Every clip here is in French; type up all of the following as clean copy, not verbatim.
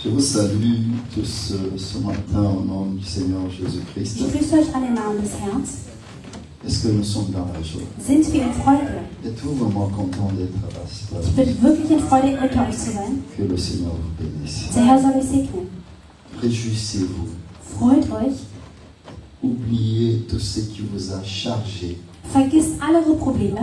Je vous salue tous ce matin au nom du Seigneur Jésus-Christ. Ich grüße euch alle im Namen des Herrn. Est-ce que nous sommes dans la joie? Sind wir in Freude? Êtes-vous vraiment content d'être à Ich cela? bin wirklich in Freude, unter euch zu sein. Que le Seigneur vous bénisse. Der Herr soll euch segnen. Réjouissez-vous. Freut euch. Oubliez tout ce qui vous a chargé. Vergisst alle eure Probleme.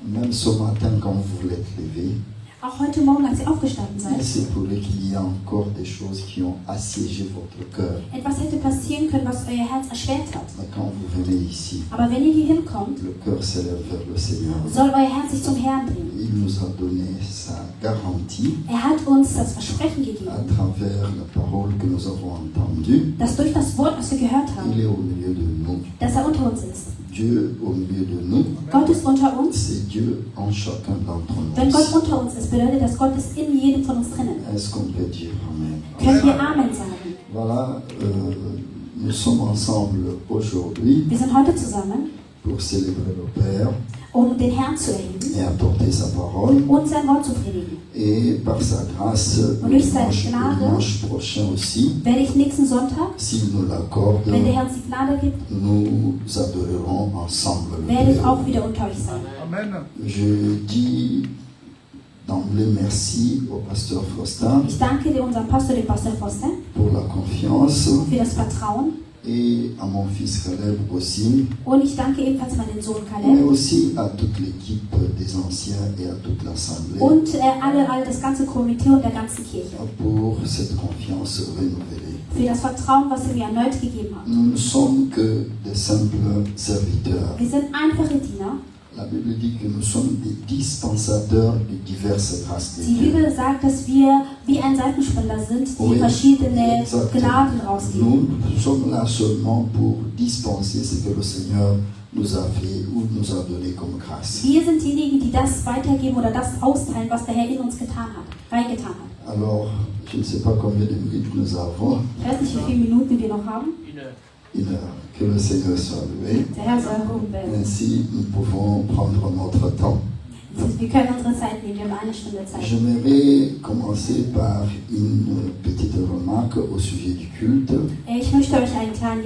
Même ce matin quand vous vous êtes levé, Auch heute Morgen, als ihr aufgestanden il seid. se pourrait qu'il y ait encore des choses qui ont assiégé votre cœur. Etwas hätte passieren können, was euer Herz erschwert hat. Mais quand vous venez ici, Aber wenn ihr hier hinkommt, le cœur s'élève vers le Seigneur. soll euer Herz sich zum Herrn bringen. Il nous a donné sa garantie Er hat uns das Versprechen à gegeben, travers la parole que nous avons entendue. dass durch das Wort, was wir gehört Il haben, est au milieu de nous. dass er unter uns ist. Dieu au milieu de nous, Gott ist unter uns. c'est Dieu en chacun d'entre Wenn Gott nous. unter uns ist, bedeutet das, Gott ist in jedem von uns drinnen. Est-ce qu'on peut dire Amen? Können wir Amen sagen? Voilà, nous sommes ensemble aujourd'hui Wir sind heute zusammen, pour célébrer le Père um den Herrn zu erheben et apporter sa parole. und sein Wort zu predigen. Et par sa grâce, Und le durch seine dimanche, Gnade le dimanche prochain aussi, Werde ich nächsten Sonntag, s'il nous l'accorde, wenn der Herr uns die Gnade gibt, nous adorerons ensemble le werde ich Père. auch wieder unter euch sein. Je dis d'emblée merci au pasteur Faustin Ich danke dir, unserem Pastor, dem Pastor Foster, pour la confiance für das Vertrauen. et à mon fils Caleb aussi, Und ich danke ebenfalls meinem Sohn mais Kaleb aussi à toute l'équipe des anciens et à toute l'assemblée und alle das ganze Komitee und der ganzen Kirche pour cette confiance renouvelée. für das Vertrauen, was ihr mir erneut gegeben habt. Nous ne sommes que des simples serviteurs. Wir sind einfache Diener. La Bible dit que nous sommes des dispensateurs de diverses grâces de Die Dieu. Bibel sagt, dass wir wie ein Seifenspender sind, die Oui, verschiedene exactement. Gnaden rausgeben. Nous sommes là seulement pour dispenser ce que le Seigneur nous a fait ou nous a donné comme grâce. Wir sind diejenigen, die das weitergeben oder das austeilen, was der Herr in uns reingetan hat. Alors, je ne sais pas combien de minutes nous avons. Ich weiß nicht, wie viele Minuten wir noch haben. Une heure. Que le Seigneur soit loué. Der Herr soll erhoben werden. Ainsi, nous pouvons prendre notre temps. Wir können unsere Zeit nehmen, wir haben eine Stunde Zeit. J'aimerais commencer par une petite remarque au sujet du culte. Ich möchte euch einen kleinen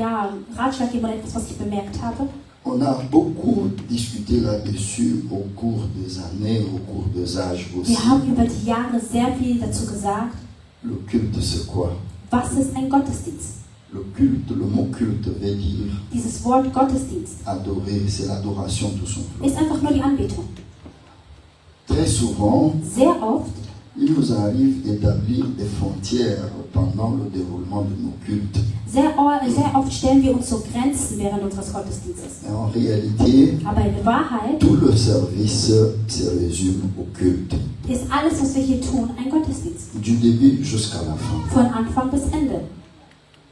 Ratschlag geben oder etwas, was ich bemerkt habe. On a beaucoup discuté là-dessus au cours des années, au cours des âges aussi. Wir haben über die Jahre sehr viel dazu gesagt. Le culte, c'est quoi? Was ist ein Gottesdienst? Le culte, le mot culte veut dire Dieses Wort Gottesdienst adorer, c'est l'adoration tout simplement. ist einfach nur die Anbetung. Très souvent, Sehr oft il nous arrive d'établir des frontières pendant le déroulement de nos cultes. Sehr oft stellen wir uns so Grenzen während unseres Gottesdienstes. Et en réalité, Aber in Wahrheit tout le service se résume au culte, ist alles, was wir hier tun, ein Gottesdienst. du début jusqu'à la fin. Von Anfang bis Ende.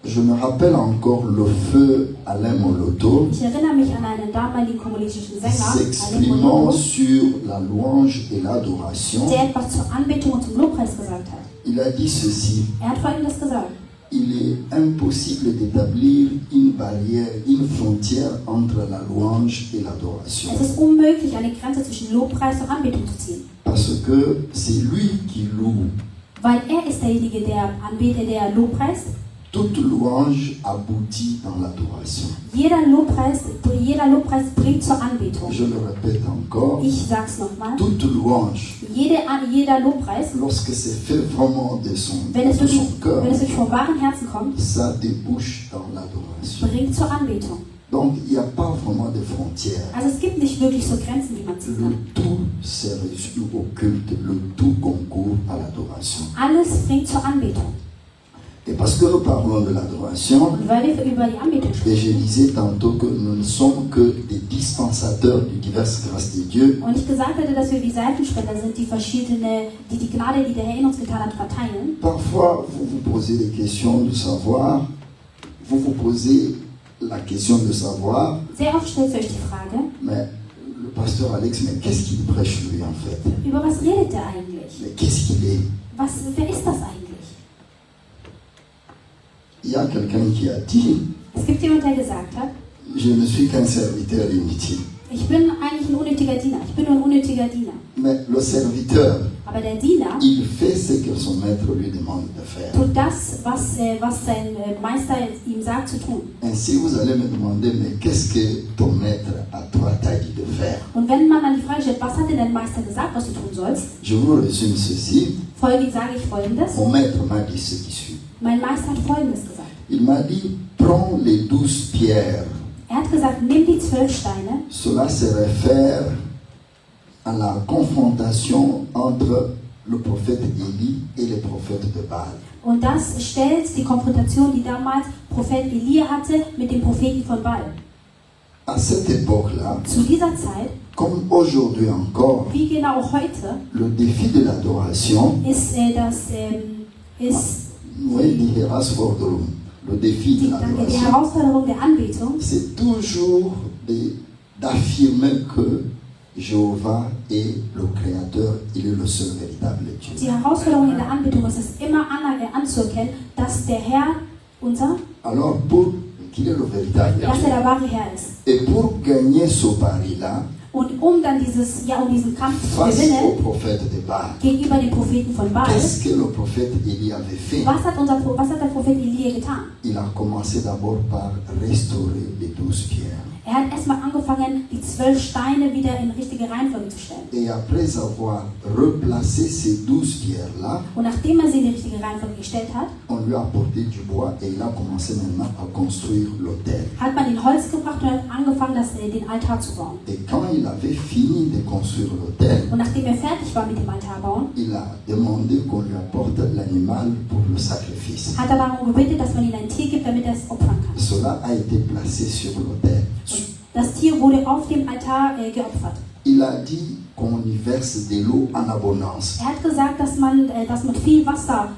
Je me rappelle encore le feu Alain Moloto Ich erinnere mich an einen damaligen kommunistischen Sänger, Alain s'exprimant Molotow, sur la louange et l'adoration. der etwas zur Anbetung und zum Lobpreis gesagt hat. Il a dit ceci: Er hat Folgendes gesagt. il est impossible d'établir une barrière, une frontière entre la louange et l'adoration. Es ist unmöglich, eine Grenze zwischen Lobpreis und Anbetung zu ziehen. Parce que c'est lui qui loue. Weil er ist derjenige, der anbetet, der Lobpreist. Toute louange aboutit dans l'adoration. Jeder Lobpreis bringt zur Anbetung. Je le répète encore, Ich sag's nochmal. toute louange, Jeder Lobpreis, lorsque c'est fait vraiment de son wenn es wirklich cœur, vom wahren Herzen kommt, ça débouche dans l'adoration. bringt zur Anbetung. Donc il n'y a pas vraiment de frontières. Also es gibt nicht wirklich so Grenzen, die man ziehen Le kann. tout se résume au culte, le tout concourt à l'adoration. Alles bringt zur Anbetung. Et parce que nous parlons de l'adoration, Und weil wir über die Anbetung et sprechen, je disais tantôt que nous ne sommes que des dispensateurs de diverses grâces de Dieu, und ich gesagt hatte, dass wir wie Seifenspender sind, die die Gnade, die der Herr in uns getan hat, verteilen. parfois vous vous posez des questions de savoir, vous vous posez la question de savoir, Sehr oft stellt ihr euch die Frage, mais le pasteur Alex, mais qu'est-ce qu'il prêche lui en fait? über was redet er eigentlich? Mais qu'est-ce qu'il est? Wer ist das eigentlich? Il y a quelqu'un qui a dit, Es gibt jemand, der gesagt hat, je ne suis qu'un serviteur inutile. Ich bin eigentlich ein unnötiger Diener. Ich bin nur ein unnötiger Diener. Mais le serviteur, Aber der Diener il fait ce que son maître lui demande de faire. tut das, was sein Meister ihm sagt zu tun. Ainsi, vous allez me demander, mais qu'est-ce que ton maître à toi t'a dit de faire? Und wenn man dann die Frage stellt, was hat denn dein Meister gesagt, was du tun sollst, Je vous résume ceci. sage ich Folgendes. Mon maître m'a dit ce qui suit. Mein Meister hat Folgendes gesagt. Il m'a dit, prends les 12 pierres. Er hat gesagt, nimm die 12 Steine. Cela se réfère à la confrontation entre le prophète Élie et les prophètes de Baal. Und das stellt die Konfrontation, die damals Prophet Elia hatte, mit dem Propheten von Baal. À cette époque-là, Zu dieser Zeit, comme aujourd'hui encore, wie genau auch heute, le défi de l'adoration, ist oui, die Herausforderung, le défi de die l'adoration, Herausforderung der Anbetung, c'est toujours d'affirmer que Jéhovah est le Créateur, il est le seul véritable Dieu. die Herausforderung in der Anbetung ist es immer anzuerkennen, dass der Herr unser, Alors, pour qu'il est le véritable dass Dieu, er der wahre Herr ist. et pour gagner ce pari-là, Und dann diesen Kampf zu face au gewinnen, prophète de Baal, gegenüber den Propheten von Baal, qu'est-ce que le prophète Élie avait fait? was hat der Prophet Elia getan? Il a commencé d'abord par restaurer les 12 pierres. Er hat erstmal angefangen, die 12 Steine wieder in richtige Reihenfolge zu stellen. Et après avoir replacé ces 12 pierres-là, Und nachdem er sie in die richtige Reihenfolge gestellt hat, on lui a apporté du bois et il a commencé maintenant à construire l'autel. hat man den Holz gebracht und hat angefangen, den Altar zu bauen. Et quand il avait fini de construire l'autel, Und nachdem er fertig war mit dem Altar bauen, il a demandé qu'on lui apporte l'animal pour le sacrifice. hat er darum gebeten, dass man ihm ein Tier gibt, damit er es opfern kann. Cela a été placé sur l'autel. Das Tier wurde auf dem Altar geopfert. Il a dit qu'on y verse de l'eau en abondance. Er hat gesagt, dass man viel Wasser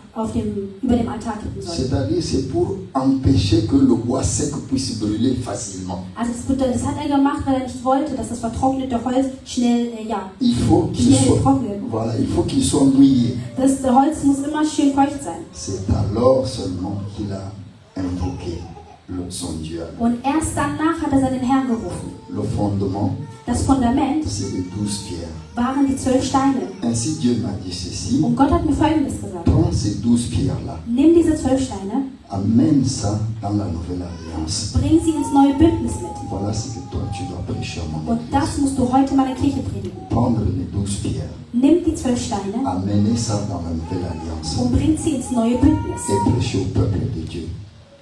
über dem Altar kippen soll. C'est-à-dire c'est pour empêcher que le bois sec puisse brûler facilement. Also das hat er gemacht, weil er nicht wollte, dass das vertrocknete Holz schnell Il faut qu'il soit, trocknet. voilà, il faut qu'il soit mouillé. Das Holz muss immer schön feucht sein. C'est alors seulement qu'il a invoqué son Dieu. Und erst danach hat er seinen Herrn gerufen. Le fondement, Das Fundament c'est les 12 pierres. waren die 12 Steine. Ainsi Dieu m'a dit ceci, Und Gott hat mir Folgendes gesagt. prends ces 12 pierres-là, Nimm diese 12 Steine, amène ça dans la nouvelle alliance. bring sie ins neue Bündnis mit. Voilà ce que toi tu dois prêcher à mon Und église. das musst du heute meiner Kirche predigen. Prendre les 12 pierres, Nimm die 12 Steine amener ça dans la nouvelle alliance und bring sie ins neue Bündnis. et prêcher au peuple de Dieu.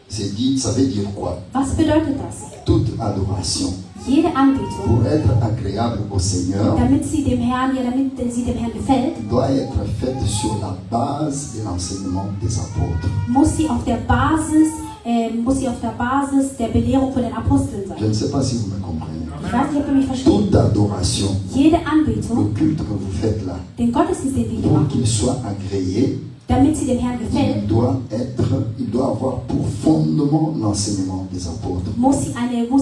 C'est dit, ça veut dire quoi? Was bedeutet das? Toute adoration, Jede Anbetung, pour être agréable au Seigneur, damit sie dem Herrn gefällt, doit être faite sur la base de l'enseignement des apôtres. muss sie auf der Basis der Belehrung von den Aposteln Je sein. ne sais pas si vous me comprenez. Ich weiß nicht, ob ihr mich versteht. Toute adoration, Jede le Anbetung, culte que vous faites là, den Gottesdienst, den wir hier pour machen, qu'il soit agréé, damit sie dem Herrn gefällt, il doit avoir pour fondement l'enseignement des apôtres. muss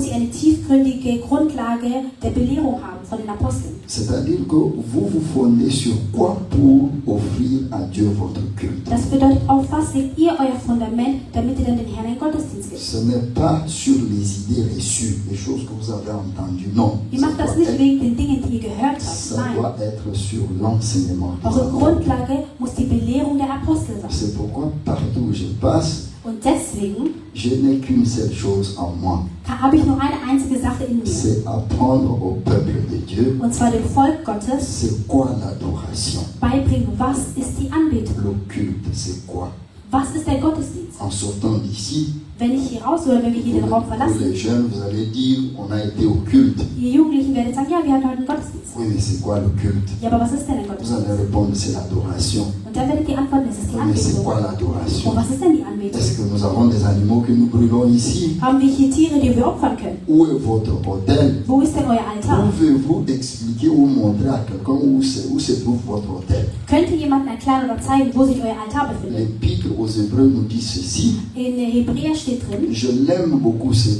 sie eine tiefgründige Grundlage der Belehrung haben von den Aposteln. C'est-à-dire que vous vous fondez sur quoi pour offrir à Dieu votre culte. Das bedeutet, auf was legt ihr euer Fundament, damit ihr dann dem Herrn einen Gottesdienst gibt. Ce n'est pas sur les idées reçues, les choses que vous avez entendues. Non. Ihr macht das nicht wegen den Dingen, die ihr gehört habt. Ça Nein. doit être sur l'enseignement des Eure apôtres. Grundlage muss die Belehrung der Apostel sein. C'est pourquoi partout où je passe, Und deswegen je n'ai qu'une seule chose en moi. habe ich nur eine einzige Sache in mir. C'est apprendre au peuple de Dieu Und zwar dem Volk Gottes c'est quoi l'adoration. beibringen, was ist die Anbetung? Le culte, c'est quoi. Was ist der Gottesdienst? En sortant d'ici, Wenn ich hier raus oder wenn wir hier den Raum pour verlassen, les jeunes, vous allez dire on a été au culte. ihr Jugendlichen werdet sagen, ja, wir hatten heute einen Gottesdienst. Oui, mais c'est quoi le culte? Ja, aber was ist denn ein Vous Gottesdienst? allez répondre c'est l'adoration. Und dann werdet ihr antworten, es ist die Oui, mais c'est Anbetung. quoi Und l'adoration? was ist denn die Anbetung? Est-ce que nous avons des animaux que nous brûlons ici? Haben wir hier Tiere, die wir opfern können? Où est votre autel? Wo ist denn euer Altar? Pouvez-vous expliquer ou montrer à quelqu'un où se trouve votre autel? Könnt ihr jemandem erklären oder zeigen, wo sich euer Altar befindet? L'Épître aux Hébreux nous dit ceci. In Hebräer steht drin, Je l'aime beaucoup ce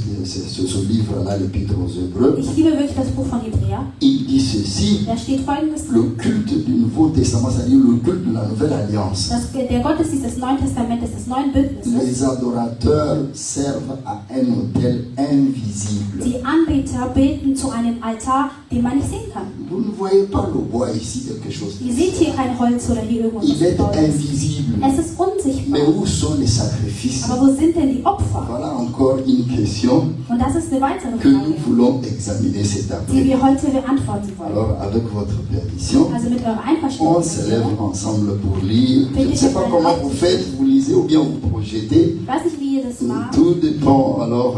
livre-là, l'Épître aux Hébreux. ich liebe wirklich das Buch von Hebräer. Il dit ceci, Da steht Folgendes le drin. culte du Nouveau Testament, c'est-à-dire le culte de la Nouvelle Alliance. Der Gottesdienst des Neuen Testamentes, des neuen Bündnisses. Les adorateurs servent à un autel invisible. Die Anbeter beten zu einem Altar, den man nicht sehen kann. Vous ne voyez pas le bois ici, quelque chose. Ihr seht hier kein Holz oder hier irgendwas Il est gebaut ist. invisible. Es ist unsichtbar. Mais où sont les sacrifices? Aber wo sind denn die Opfer? Voilà encore une question Und das ist eine weitere que nous Frage, voulons examiner cet die après. wir heute beantworten wollen. Alors, avec votre permission, Also mit eurer on se lève Einverständnis. ensemble pour lire. Je ne sais pas comment vous faites, vous lisez ou bien vous projetez. Ich weiß nicht, wie ihr das macht. Tout dépend. Alors,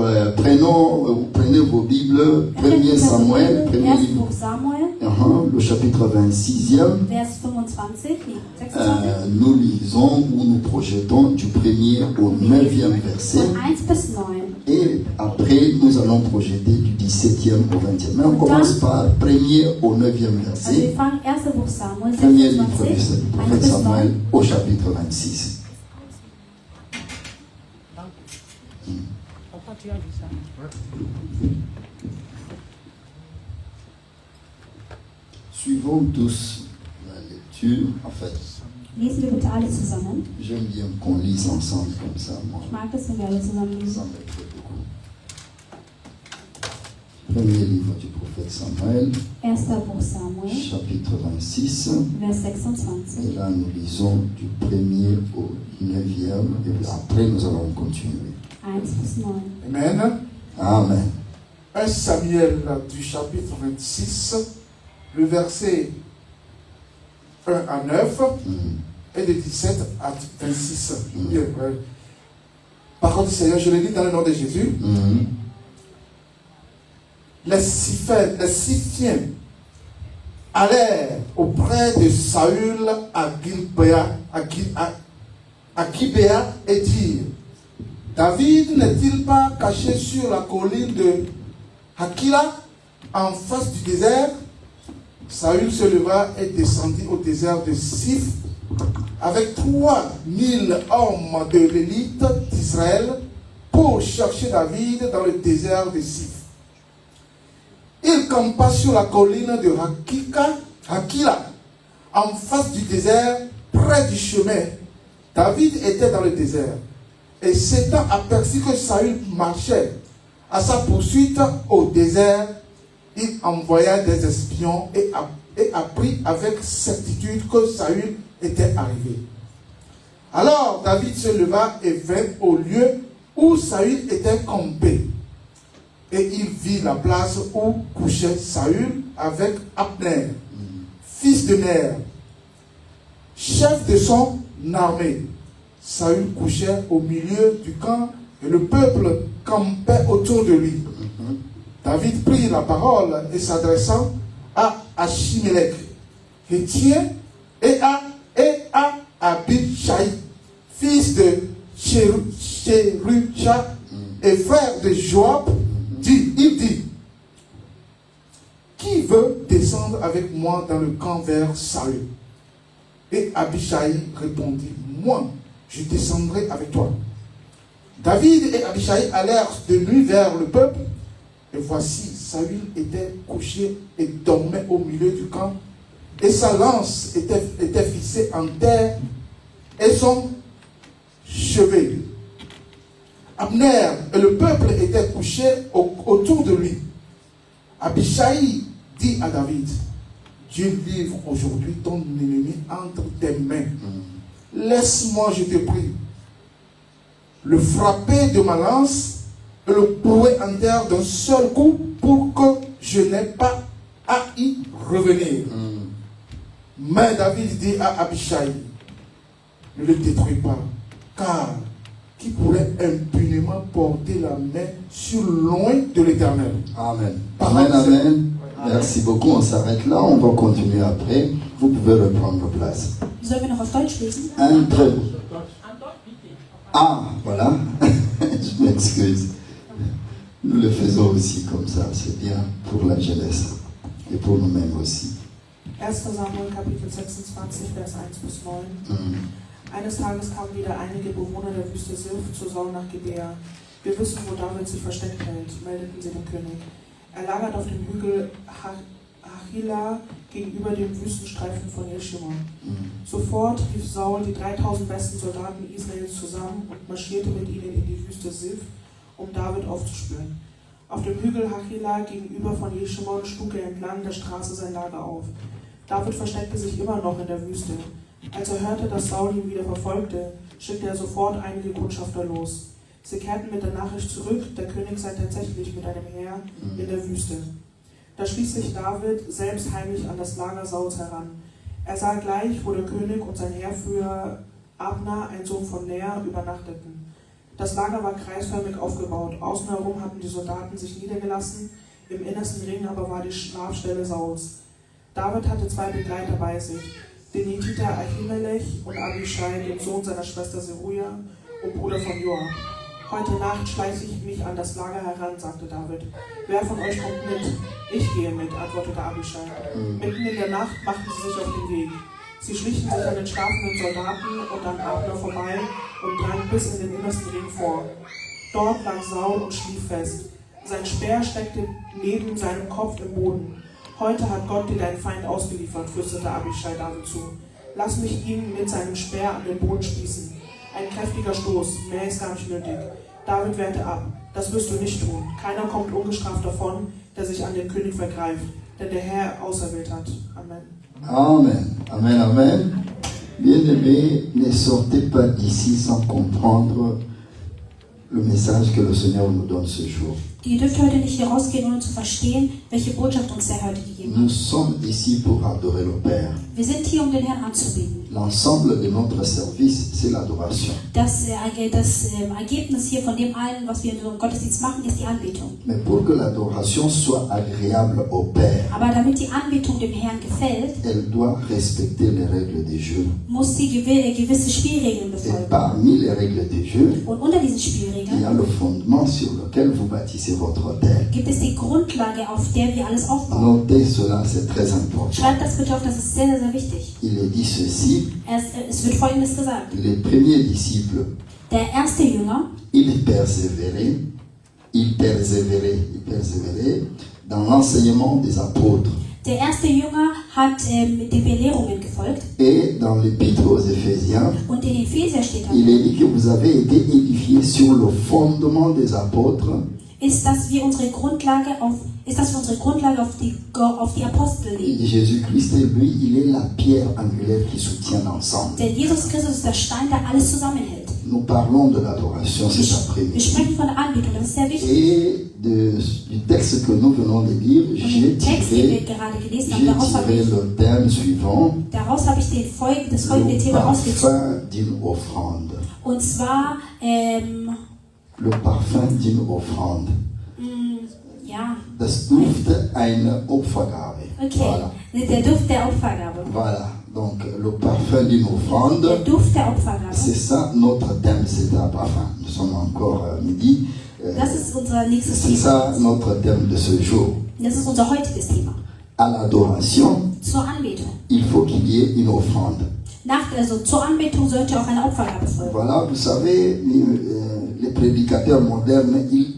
prenez vos Bibles, 1 Samuel, premier Erstes livre, Buch Samuel, le chapitre 26e. Vers 25, nee, 26. Nous lisons ou nous projetons du 1er au 9e verset. Von 1 bis 9. Et après, nous allons projeter du 17e au 20e. Mais on commence par 1er au 9e Also wir verset. fangen 1. Buch Samuel, Premier livre 26, du 1 prophète bis 9. Samuel au chapitre 26. Suivons tous la lecture. En fait, Lesen wir bitte alle zusammen. j'aime bien qu'on lise ensemble comme ça. Moi, Ich mag es, wenn wir alle zusammen ça lesen. me plaît beaucoup. Premier livre du prophète Samuel, 1. Buch Samuel, chapitre 26. Vers 26. Et là, nous lisons du 1er au 9e. Et après, nous allons continuer. 1 bis 9. Amen. Amen. 1 Samuel du chapitre 26, le verset 1 à 9 et de 17 à 26. Bien, ouais. Parole du Seigneur, je le lis dans le nom de Jésus. Mhm. Les Siphiens allèrent auprès de Saül à Gibéa et dirent: David n'est-il pas caché sur la colline de Hakila en face du désert? Saül se leva et descendit au désert de Sif avec 3000 hommes de l'élite d'Israël pour chercher David dans le désert de Sif. Il campa sur la colline de Hakila, en face du désert, près du chemin. David était dans le désert. Et s'étant aperçu que Saül marchait à sa poursuite au désert, il envoya des espions et apprit avec certitude que Saül était arrivé. Alors David se leva et vint au lieu où Saül était campé. Et il vit la place où couchait Saül avec Abner, fils de Ner, chef de son armée. Saül couchait au milieu du camp et le peuple campait autour de lui. David prit la parole et s'adressant à Achimélec, Hétien, et à Abishai, fils de Cherusha et frère de Joab, il dit: Qui veut descendre avec moi dans le camp vers Saül? Et Abishai répondit: Moi, je descendrai avec toi. David et Abishai allèrent de nuit vers le peuple, et voici, Saül était couché et dormait au milieu du camp, et sa lance était fixée en terre, et son chevet. Abner et le peuple étaient couchés autour de lui. Abishai dit à David: Dieu livre aujourd'hui ton ennemi entre tes mains. Laisse-moi, je te prie, le frapper de ma lance et le clouer en terre d'un seul coup pour que je n'ai pas à y revenir. Mais David dit à Abishai: Ne le détruis pas, car qui pourrait impunément porter la main sur loin de l'Éternel. Amen. Amen, amen. Merci beaucoup. On s'arrête là. On va continuer après. Vous pouvez reprendre place. Sollen wir noch auf Deutsch lesen? Ah, voilà. Je m'excuse. Nous le faisons aussi comme ça. C'est bien pour la jeunesse et pour nous-mêmes aussi. 1. Samuel Kapitel 26, Vers 1 bis 9. Eines Tages kamen wieder einige Bewohner der Wüste Sif zu Saul nach Gibea. Wir wissen, wo David sich versteckt hält, meldeten sie dem König. Er lagert auf dem Hügel Hachila gegenüber dem Wüstenstreifen von Jeschimon. Sofort rief Saul die 3000 besten Soldaten Israels zusammen und marschierte mit ihnen in die Wüste Sif, um David aufzuspüren. Auf dem Hügel Hachila gegenüber von Jeschimon schlug er entlang der Straße sein Lager auf. David versteckte sich immer noch in der Wüste. Als er hörte, dass Saul ihn wieder verfolgte, schickte er sofort einige Kundschafter los. Sie kehrten mit der Nachricht zurück, der König sei tatsächlich mit einem Heer in der Wüste. Da schließt sich David selbst heimlich an das Lager Sauls heran. Er sah gleich, wo der König und sein Heerführer Abner, ein Sohn von Ner, übernachteten. Das Lager war kreisförmig aufgebaut. Außen herum hatten die Soldaten sich niedergelassen, im innersten Ring aber war die Schlafstelle Sauls. David hatte 2 Begleiter bei sich, den Hethiter Ahimelech und Abishai, den Sohn seiner Schwester Seruja und Bruder von Joab. Heute Nacht schleiche ich mich an das Lager heran, sagte David. Wer von euch kommt mit? Ich gehe mit, antwortete Abishai. Mitten in der Nacht machten sie sich auf den Weg. Sie schlichen sich an den schlafenden Soldaten und an Abner vorbei und drangen bis in den innersten Ring vor. Dort lag Saul und schlief fest. Sein Speer steckte neben seinem Kopf im Boden. Heute hat Gott dir deinen Feind ausgeliefert, flüsterte Abishai David zu. Lass mich ihn mit seinem Speer an den Boden spießen. Ein kräftiger Stoß, mehr ist gar nicht nötig. David wehrte ab. Das wirst du nicht tun. Keiner kommt ungestraft davon, der sich an den König vergreift, den der Herr auserwählt hat. Amen. Amen. Amen, amen. Bien-aimés, ne sortez pas d'ici sans comprendre le message que le Seigneur nous donne ce jour. Ihr dürft heute nicht hier rausgehen, ohne zu verstehen, welche Botschaft uns der heute gegeben hat. Nous sommes ici pour adorer le Père. Wir sind hier, um den Herrn anzubeten. L'ensemble de notre service, c'est l'adoration. Das Ergebnis hier von dem allen, was wir in unserem Gottesdienst machen, ist die Anbetung. Mais pour que l'adoration soit agréable au Père, Aber damit die Anbetung dem Herrn gefällt, elle doit respecter les règles des jeux. muss sie gewisse Spielregeln Et befolgen. parmi les règles des jeux, Und unter diesen il y Spielregeln a le fondement sur lequel vous bâtissez votre autel. gibt es die Grundlage, auf der wir alles aufbauen. Notez cela, c'est très important. Schreibt das bitte auf, das ist sehr, sehr, sehr wichtig. Il est dit ceci, Es wird Folgendes gesagt. les premiers disciples, Der erste Jünger, ils persévéraient dans l'enseignement des apôtres. der erste Jünger hat den Belehrungen gefolgt. Et dans l'épître aux Éphésiens, Und in Epheser steht il dann, est dit que vous avez été édifiés sur le fondement des apôtres dass wir unsere Grundlage auf die Apostel legen. Jésus-Christ, lui, il est la pierre angulaire qui soutient l'ensemble. Denn Jesus Christus ist der Stein, der alles zusammenhält. Nous parlons de l'adoration cet Wir après-midi. sprechen von der Anbetung, das ist sehr wichtig. Et du texte que nous venons de lire, Und j'ai den Text, den wir tiré gerade gelesen haben, daraus habe le thème suivant, ich das folgende Thema le rausgezogen. parfum d'une offrande. Und zwar, Le parfum d'une offrande. ja, Das Duft einer Opfergabe. okay, Voilà. der Duft der Opfergabe. Voilà. Donc, le parfum d'une Der offrande, Duft der Opfergabe. c'est ça notre thème. Enfin, nous sommes encore à midi. Das ist unser nächstes C'est ça Thema. notre thème de ce jour. Das ist unser heutiges Thema. À l'adoration, Zur Anbetung. il faut qu'il y ait une offrande. Zur Anbetung sollte auch eine Opfergabe folgen. Voilà, vous savez, les prédicateurs modernes, ils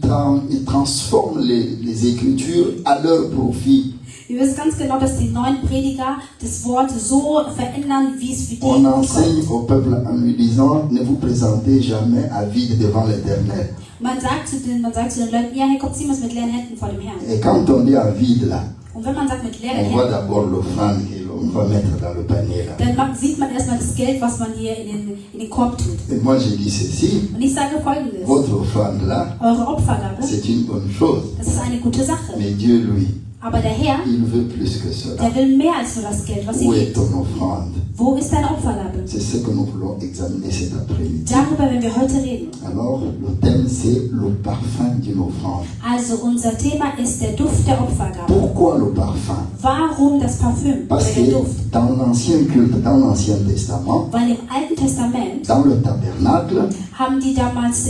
transforment les Écritures à leur profit. Ihr wisst ganz genau, dass die neuen Prediger das Wort so verändern, wie es für die On gut enseigne kommt. au peuple en lui disant, ne vous présentez jamais à vide devant l'Éternel. Man sagt zu den Leuten, ja, hier kommt niemand mit leeren Händen vor dem Herrn. Et quand on dit à vide là, Und wenn man sagt mit leeren on voit Händen, d'abord l'offrande qu'on va mettre dans le panier là. dann sieht man erstmal das Geld, was man hier in den Korb tut. Et moi je dis ceci, Und ich sage Folgendes. votre offrande là, Eure Opfergabe, c'est une bonne chose. das ist eine gute Sache. Mais Dieu, lui, Aber der Herr, il veut plus que cela. der will mehr als nur das Geld, was ihr Où est gebt. ton offrande? Wo ist deine Opfergabe? C'est ce que nous voulons examiner cet après-midi. Darüber werden wir heute reden. Alors, le thème c'est le parfum d'une offrande. Also unser Thema ist der Duft der Opfergabe. Pourquoi le parfum? Warum das Parfüm Parce oder der que Duft? dans l'ancien culte, dans l'Ancien Testament, Weil im Alten Testament dans le tabernacle, haben die damals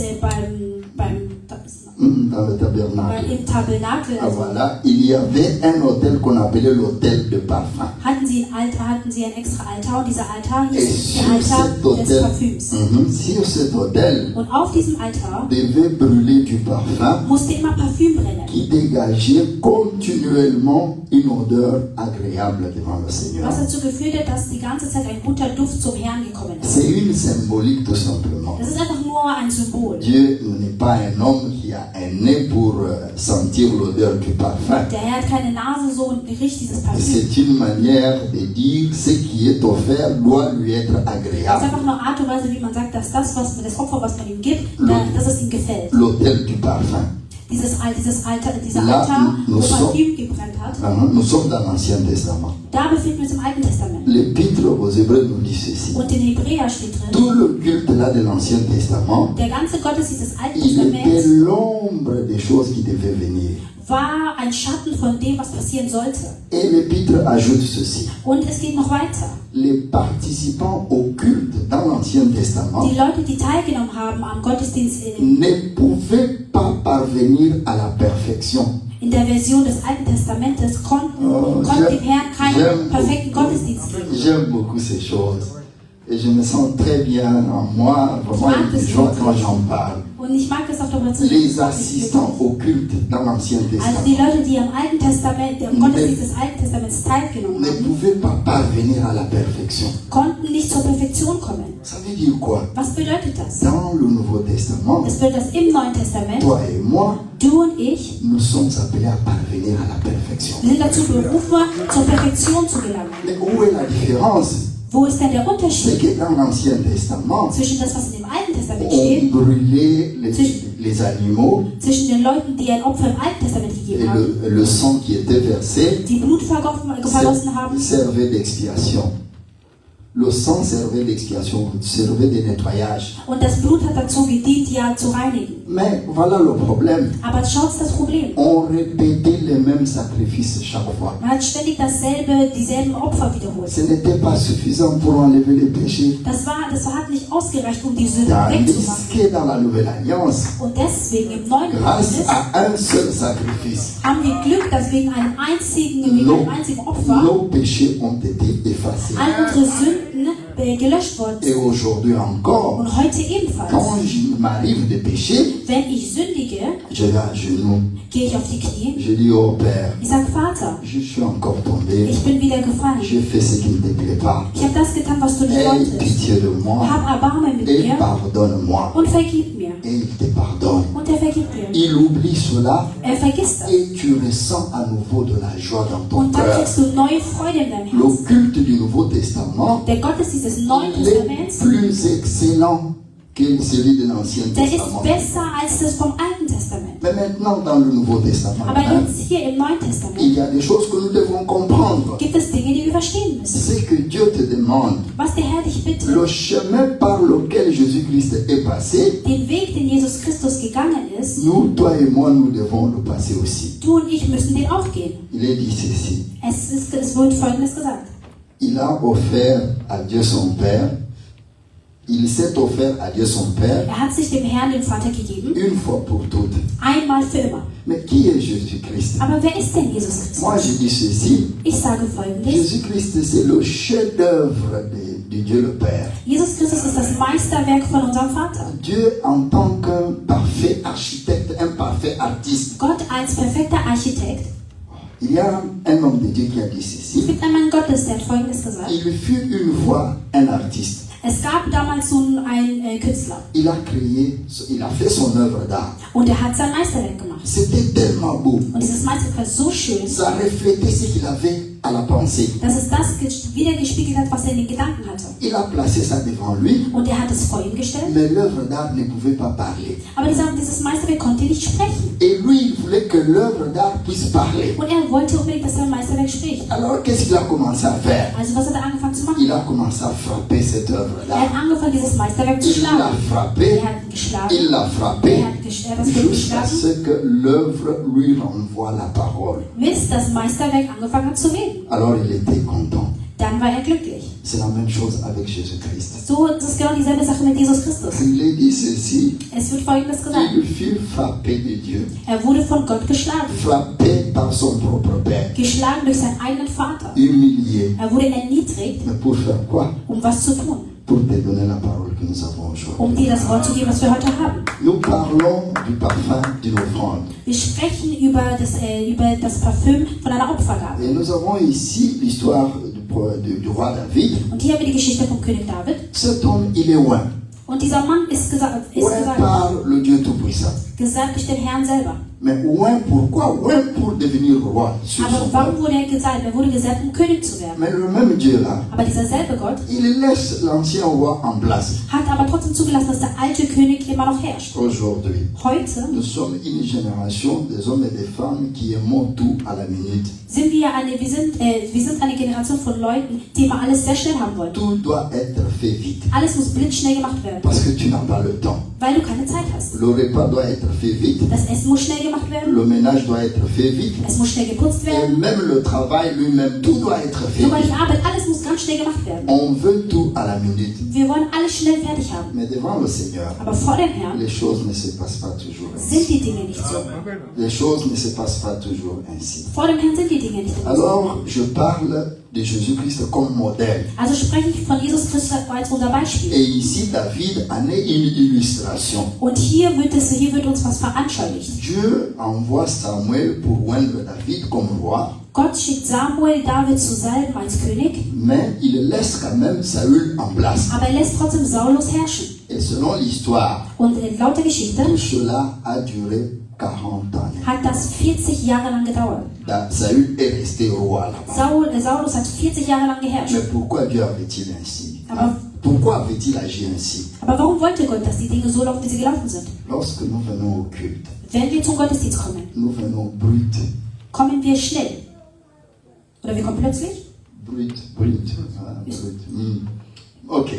Dans le tabernacle. Weil im Tabernakel Ah, voilà, il y avait un autel qu'on appelait l'autel de parfum. hatten sie ein extra Altar und dieser Altar Et hieß der sur Altar cet des autel, Parfüms. sur cet autel, Und auf diesem Altar devait brûler du parfum musste immer Parfüm brennen, qui dégageait continuellement une odeur agréable devant le Seigneur. was dazu geführt hat, dass die ganze Zeit ein guter Duft zum Herrn gekommen ist. C'est une symbolique tout simplement. Das ist einfach nur ein Symbol. Dieu n'est pas un homme qui a un nez pour sentir l'odeur du parfum. Der Herr hat keine Nase so und riecht dieses Parfüm. C'est une manière de dire ce qui est offert doit lui être Das ist agréable. einfach nur Art und Weise, wie man sagt, dass das Opfer, was man ihm gibt, dass es ihm gefällt. L'autel du parfum. Dieser Là, Altar, wo nous sommes- Parfüm gebrannt hat, Nous sommes dans l'Ancien Testament. da befinden wir uns im Alten Testament. L'épître aux Hébreux nous dit ceci. Und in Hebräer steht drin, Tout le culte là de l'Ancien Testament, der ganze Gottesdienst des Alten il était Testaments l'ombre des choses qui devaient venir. war ein Schatten von dem, was passieren sollte. Et l'épître ajoute ceci. Und es geht noch weiter. Les participants au culte dans l'Ancien Testament Die Leute, die teilgenommen haben am Gottesdienst in ne pouvaient pas parvenir à la perfection. der Version des Alten Testamentes, konnten dem Herrn keinen perfekten Gottesdienst geben. J'aime beaucoup ces choses. Et je me sens très bien en moi, vraiment une joie quand j'en parle. Und ich mag das auch darüber zu Les assistants au culte dans l'Ancien Also Testament die Leute, die am Alten Testament, am Gottesdienst des Alten Testaments teilgenommen ne haben, pouvaient pas parvenir à la perfection. konnten nicht zur Perfektion kommen. Ça veut dire quoi? Was bedeutet das? Dans le Nouveau Testament, Das bedeutet, dass im Neuen Testament toi et moi, du und ich, nous sommes appelés à parvenir à la perfection. wir sind dazu berufen, zur Perfektion zu gelangen. Mais où est la différence? Wo ist denn der C'est Unterschied que dans l'Ancien Testament, zwischen das, was in dem Alten Testament on steht, brûlait les animaux zwischen den Leuten, die ein Opfer im Alten Testament et gegeben haben, le sang qui était versé die Blut vergossen haben? servait d'expiation. Le sang servait d'expiation, servait de nettoyage. Und das Blut hat dazu gedient, ja zu reinigen. Mais voilà le problème. Aber schaut das Problem. On répétait les mêmes sacrifices chaque fois. Man hat ständig dieselben Opfer wiederholt. Ce n'était pas suffisant pour enlever les péchés. Das hat nicht ausgereicht, um die Sünde Tandis wegzumachen. que dans la Nouvelle Alliance, Und deswegen im Neuen grâce Bundesgesetz à un seul sacrifice, haben wir Glück, dass wegen einem einzigen Opfer nos péchés ont été effacés. all unsere Sünden gelöscht worden Et sind. aujourd'hui encore, Und heute ebenfalls. quand il m'arrive de pécher, Wenn ich sündige, je vais à genoux, gehe ich auf die Knie. je dis au Père, Ich sage, Vater, je suis encore tombé, ich bin wieder gefallen. j'ai fait ce qui ne te plaît pas. Ich habe das getan, was du nicht Aie wolltest. pitié de moi Hab Erbarmen mit et mir pardonne-moi. und vergib mir. Et il te pardonne. Und er vergibt mir. Il oublie cela Vergisst das. et tu ressens à nouveau de la joie dans ton Und dann cœur. kriegst du neue Freude in deinem Le Herzen. culte du Nouveau Testament Der Gottesdienst des Neuen est Testaments, plus excellent que celui de l'Ancien der ist Testament. besser als das vom Alten Testament. Mais maintenant, dans le Nouveau Testament, Aber jetzt hier im Neuen il Testament y a des choses que nous devons comprendre. gibt es Dinge, die wir verstehen müssen. C'est que Dieu te demande, Was der Herr dich bittet, le chemin par lequel Jésus-Christ est passé, den Weg, den Jesus Christus gegangen ist, nous, toi et moi, nous devons le passer aussi. du und ich müssen den auch gehen. Il est dit ceci. Es wird Folgendes gesagt. Il a offert à Dieu son Père, il s'est offert à Dieu son Père Er hat sich dem Herrn, dem Vater gegeben, une fois pour toutes. einmal für immer. Mais qui est Jésus-Christ? Aber wer ist denn Jesus Moi, Christus? je dis ceci. Ich sage Folgendes. Jésus-Christ, c'est le chef-d'œuvre de Dieu le Père. Jesus Christus ist das Meisterwerk von unserem Vater. Dieu en tant qu'un parfait architecte, un parfait artiste. Gott als perfekter Architekt. Il y a un homme de Dieu qui a dit Es ceci. gibt einen Mann Gottes, der hat Folgendes gesagt. Il fut une fois un artiste. Es gab damals so einen Künstler Il a créé, il a fait son œuvre d'art. und er hat sein Meisterwerk gemacht. C'était tellement beau. Und dieses Meisterwerk war so schön, Ça reflétait ce qu'il avait à la pensée. dass es das wiedergespiegelt hat, was er in den Gedanken hatte. Il a placé ça devant lui, Und er hat es vor ihm gestellt. mais l'œuvre d'art ne pouvait pas parler. Aber dieses Meisterwerk konnte nicht sprechen. Et lui, il voulait que l'œuvre d'art puisse parler. Und er wollte unbedingt, dass sein Meisterwerk spricht. Alors, qu'est-ce qu'il a commencé à faire? Also was hat er angefangen zu machen? Il a commencé à frapper cette œuvre Er hat d'art. angefangen, dieses Meisterwerk zu Il l'a schlagen. frappé, Er hat ihn geschlagen. il l'a frappé, Er hat das Bild jusqu'à geschlagen, ce que l'œuvre lui renvoie la parole. bis das Meisterwerk angefangen hat zu reden. Alors, il était content. dann war er glücklich. C'est la même chose avec Jésus-Christ. So ist es genau dieselbe Sache mit Jesus Christus. Il est dit ceci, Es wird Folgendes gesagt. il fut frappé de Dieu, Er wurde von Gott geschlagen. frappé par son propre Père, Geschlagen durch seinen eigenen Vater. humilié. Er wurde erniedrigt, Mais pour faire quoi? was zu tun. Pour te donner la parole que nous avons aujourd'hui. Dir das Wort zu geben, was wir heute haben. Nous parlons du parfum d'une offrande. Wir sprechen über das Parfüm von einer Opfergabe. Et nous avons ici l'histoire du roi David. Und hier haben wir die Geschichte vom König David. Cet homme, il est loin. Und dieser Mann ist gesagt Par le Dieu Tout-Puissant. durch den Herrn selber. Mais loin pourquoi? Loin pour devenir roi sur Aber son warum peuple. wurde er gesalbt? Er wurde gesalbt, um König zu werden. Mais le même Dieu là, Aber dieser selbe Gott il laisse l'ancien roi en place. hat aber trotzdem zugelassen, dass der alte König immer noch herrscht. Aujourd'hui, Heute nous sommes une génération des hommes et des femmes qui aimons tout à la minute. sind wir sind eine Generation von Leuten, die immer alles sehr schnell haben wollen. Tout doit être fait vite. Alles muss blitzschnell gemacht werden, Parce que tu n'as pas le temps. weil du keine Zeit hast. Le repas doit être fait vite. Das Essen muss schnell gemacht werden, Le ménage doit être fait vite. es muss schnell geputzt Et werden, même le travail lui-même, tout doit être fait sogar die vite. Arbeit, alles muss ganz schnell gemacht werden. On veut tout à la minute. Wir wollen alles schnell fertig haben. Mais devant le Seigneur, Aber vor dem Herrn les choses ne se passent pas toujours sind ainsi. die Dinge nicht so. Les choses ne se passent pas toujours ainsi. Vor dem Herrn sind die Dinge nicht immer so. Alors, je parle de Jésus-Christ comme modèle. Also spreche ich von Jesus Christus als unser Beispiel. Et ici, David en est une illustration. Und hier wird uns was veranschaulicht. Dieu envoie Samuel pour oindre David comme roi, Gott schickt Samuel, David zu salben als König, mais il laisse quand même Saül en place. aber er lässt trotzdem Saulus herrschen. Et selon l'histoire, Und laut der Geschichte tout cela a duré 40 ans. hat das 40 Jahre lang gedauert. Saül est resté roi là-bas. Saulus hat 40 Jahre lang geherrscht. Mais pourquoi Dieu avait-il ainsi? Aber, Pourquoi avait-il agi ainsi? aber warum wollte Gott, dass die Dinge so laufen, wie sie gelaufen sind? Lorsque nous venons au culte, Wenn wir zum Gottesdienst kommen, nous venons brut. kommen wir schnell. Oder wir kommen plötzlich? Brut. Ah, brut. Ok.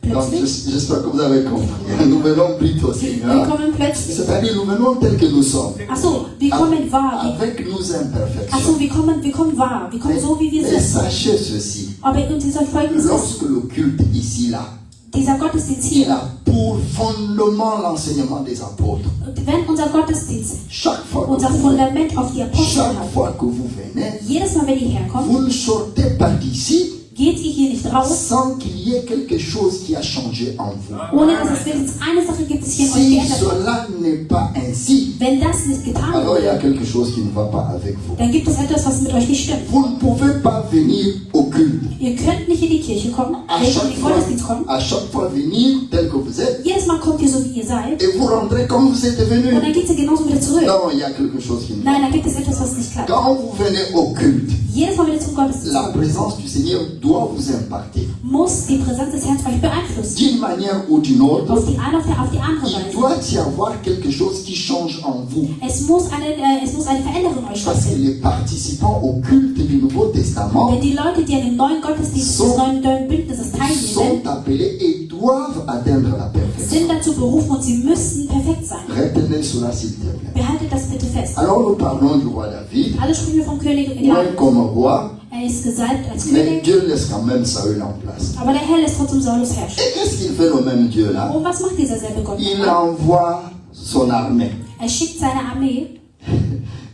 Donc Plötzlich? j'espère que vous avez compris. Nous venons brut au Wir Seigneur. kommen plötzlich. C'est-à-dire nous venons tels que nous sommes. Achso, wir kommen wahr. Avec nos imperfections. Achso, wir kommen wahr. Wir kommen so, wie wir Mais sind. sachez ceci. Aber und dieser Folgendes ist, Lorsque le culte ici là, dieser Gottesdienst il hier, a pour fondement l'enseignement des apôtres. wenn unser Gottesdienst Chaque fois unser que vous venez, Fundament auf die Apostel chaque hat, fois que vous venez, jedes Mal, wenn ihr herkommt, vous ne sortez pas d'ici geht ihr hier nicht raus, sans qu'il y ait quelque chose qui a changé en vous. ohne dass es wenigstens eine Sache gibt, die sich in euch Si geändert hat. cela n'est pas ainsi, Wenn das nicht getan alors il y a wird, quelque chose qui ne va pas avec vous. dann gibt es etwas, was mit euch nicht stimmt. Vous ne pouvez pas venir au culte. Ihr könnt nicht in die Kirche kommen, in den Gottesdienst kommen. À chaque fois venir tel que vous êtes Jedes Mal kommt ihr so, wie ihr seid, et vous rentrez comme vous êtes und venu. dann geht ihr genauso wieder zurück. Non, il y a quelque chose qui ne va Nein, da gibt es etwas, was nicht klappt. pas. Quand vous venez au culte, Jedes Mal, wenn ihr zum Gottesdienst la kommt, présence du Seigneur doit vous impacter. muss die Präsenz des Herrn euch beeinflussen. D'une manière ou d'une autre, Auf die eine auf die andere il Weise. doit y avoir quelque chose qui change en vous. Es muss eine Veränderung in euch Parce que stattfinden. les participants au culte du Nouveau Testament Denn die Leute, die an dem neuen Gottesdienst des neuen Bündnisses teilnehmen, sont appelés et doivent atteindre la perfection. sind dazu berufen und sie müssen perfekt sein. Retenez cela s'il te plaît. Behaltet das bitte fest. Alors nous parlons du roi David, Alle sprechen wir vom König ouais, David. comme roi, Er ist gesalbt als mais König, Dieu laisse quand même Saül en place. aber der Herr lässt trotzdem Saulus herrschen. Et qu'est-ce qu'il fait le même Dieu là? Und was macht dieser selbe Gott? Il envoie son armée. Er schickt seine Armee.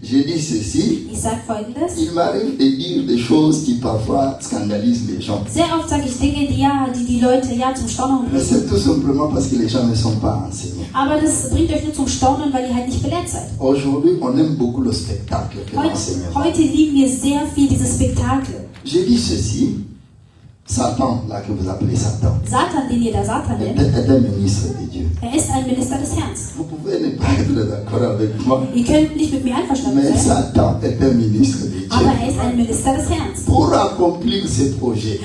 J'ai dit ceci, Ich sage Folgendes. il m'arrive de dire des choses qui parfois scandalisent les gens. Sehr oft sage ich Dinge, die Leute zum Staunen Mais bringen. c'est tout simplement parce que les gens ne sont pas enseignés. Aber das bringt euch nur zum Staunen, weil ihr halt nicht belehrt seid. Aujourd'hui, on aime beaucoup le spectacle que l'enseignement. Heute lieben wir sehr viel dieses Spektakel. J'ai dit ceci, Satan, là que vous appelez Satan, Satan, den ihr da Satan nennt, est un ministre de Dieu. er ist ein Minister des Herrn. Vous pouvez ne pas être d'accord avec moi, Ihr könnt nicht mit mir einverstanden mais sein, Satan est un ministre de Dieu. aber er ist ein Minister des Herrn. Pour accomplir ses projets,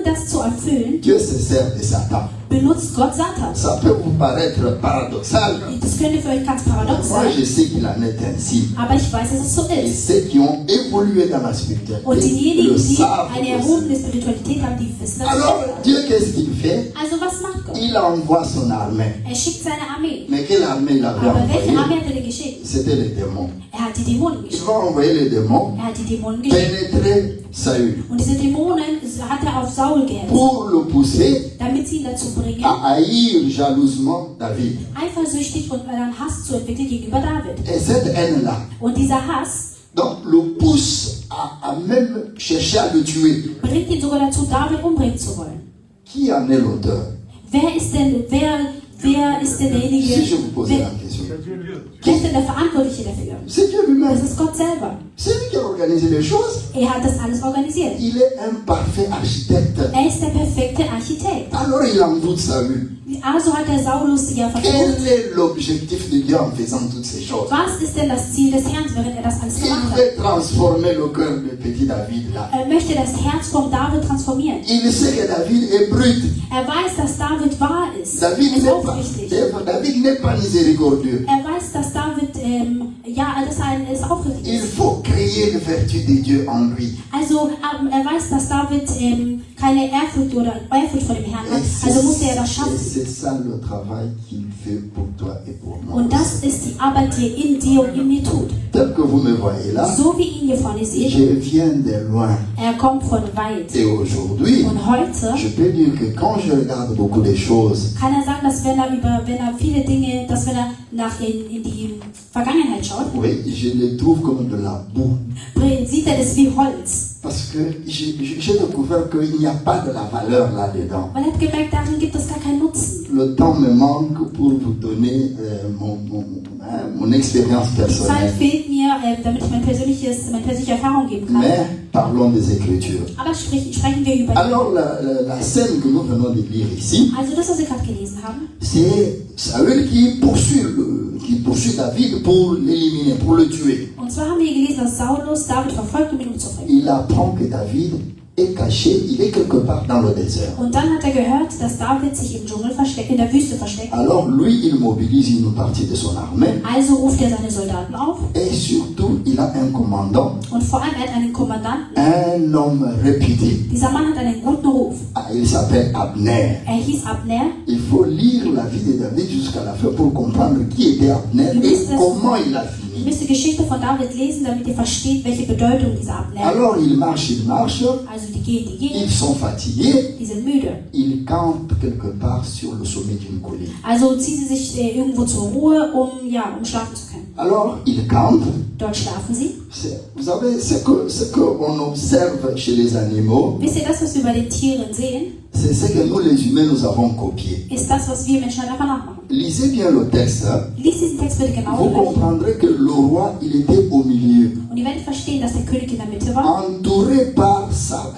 Das zu erfüllen, Dieu se sert de Satan. benutzt Gott Satan. Ça peut vous paraître paradoxal. Das könnte für euch ganz paradox Moi, sein, je sais qu'il en est ainsi. aber ich weiß, dass es so Et ist. ceux qui ont évolué dans la Und spiritualité diejenigen, le die savent eine aussi. erhobene Spiritualität haben, die wissen das. Alors, Dieu, qu'est-ce qu'il fait? Also was macht Gott? Il il envoie son armée. Er schickt seine Armee. Mais quelle armée il avait Aber welche envoyée? Armee hat er geschickt? C'était les démons. Er hat die Dämonen Il geschickt. va envoyer les démons Er hat die Dämonen geschickt. pénétrer Saül Und diese Dämonen hat er auf Saul gehetzt, pour le pousser damit sie ihn dazu bringen, à haïr jalousement David. eifersüchtig und einen Hass zu entwickeln gegenüber David. Et cette haine-là, Und dieser Hass donc, le pousse à même chercher à le tuer. bringt ihn sogar dazu, David umbringen zu wollen. Qui en est l'auteur? Wer ist denn derjenige, Si je vous pose wer la question. ist denn der Verantwortliche dafür? C'est Dieu lui-même. Das ist Gott selber. C'est lui qui a organisé les choses. Er hat das alles organisiert. Il est un parfait architecte. Er ist der perfekte Architekt. Alors il en doute Saül. Also hat der Saulus ja versucht. Quel est l'objectif de Dieu en faisant toutes ces choses? Was ist denn das Ziel des Herrn, während er das alles Il gemacht hat? veut transformer le cœur de petit David là. Er möchte das Herz von David transformieren. Il sait que David est brut. Er weiß, dass David wahr ist. Er David ist n'est pas, aufrichtig. David n'est pas miséricordieux. Er weiß, dass David, er ist aufrichtig Il ist. faut créer les vertus de Dieu en lui. Also er weiß, dass David keine Ehrfurcht vor dem Herrn hat. Et Also musste er das schaffen. c'est ça le travail qu'il fait pour toi et pour moi. Und das ist die Arbeit, die er in dir und in mir tut. Tel que vous me voyez là, So wie ihn hier vorne seht, je viens de loin. er kommt von weit. Et aujourd'hui, Und heute je peux dire que quand je regarde beaucoup de choses, kann er sagen, dass wenn er viele Dinge, dass wenn er in die Vergangenheit schaut, oui, je les trouve comme de la boue. sieht er das wie Holz. Parce que j'ai découvert qu'il n'y a pas de la valeur là-dedans. Weil er hat gemerkt, darin gibt es gar keinen Nutzen. Le temps me manque pour vous donner mon expérience Die Zeit personnelle. fehlt mir, damit ich meine persönliche Erfahrung geben kann. Mais parlons des Écritures. Aber sprechen wir über die. Alors, la scène que nous venons de lire ici, Also das, was wir gerade gelesen haben, c'est Saül qui poursuit David pour l'éliminer, pour le tuer. und zwar haben wir gelesen, dass Saulus David verfolgt, um ihn umzubringen. Il apprend que David est caché, il est quelque part dans le désert. Und dann hat er gehört, dass David sich im Dschungel versteckt, in der Wüste versteckt. Alors lui, il mobilise une partie de son armée Also ruft er seine Soldaten auf et surtout, il a un commandant, und vor allem er hat einen Kommandanten. un homme réputé. Dieser Mann hat einen guten Ruf. Ah, il s'appelle Abner. Er hieß Abner. Il faut lire la vie de David jusqu'à la fin pour comprendre qui était Abner et comment il a Ihr fini. müsst die Geschichte von David lesen, damit ihr versteht, welche Bedeutung dieser Abner hat. Alors il marche, Also die gehen, ils sont fatigués, die sind müde. ils campent quelque part sur le sommet d'une colline. Also ziehen sie sich irgendwo zur Ruhe, um schlafen zu können. Alors ils campent. Dort schlafen sie. Vous savez, ce qu'on observe chez les animaux, Wisst ihr, das, was wir bei den Tieren sehen, c'est ce que nous les humains nous avons copié. ist das, was wir Menschen einfach nachmachen. Lisez bien le texte, hein. Lies diesen Text bitte genau Vous durch. comprendrez que le roi, il était au milieu, Und ihr werdet verstehen, dass der König in der Mitte war. entouré par sa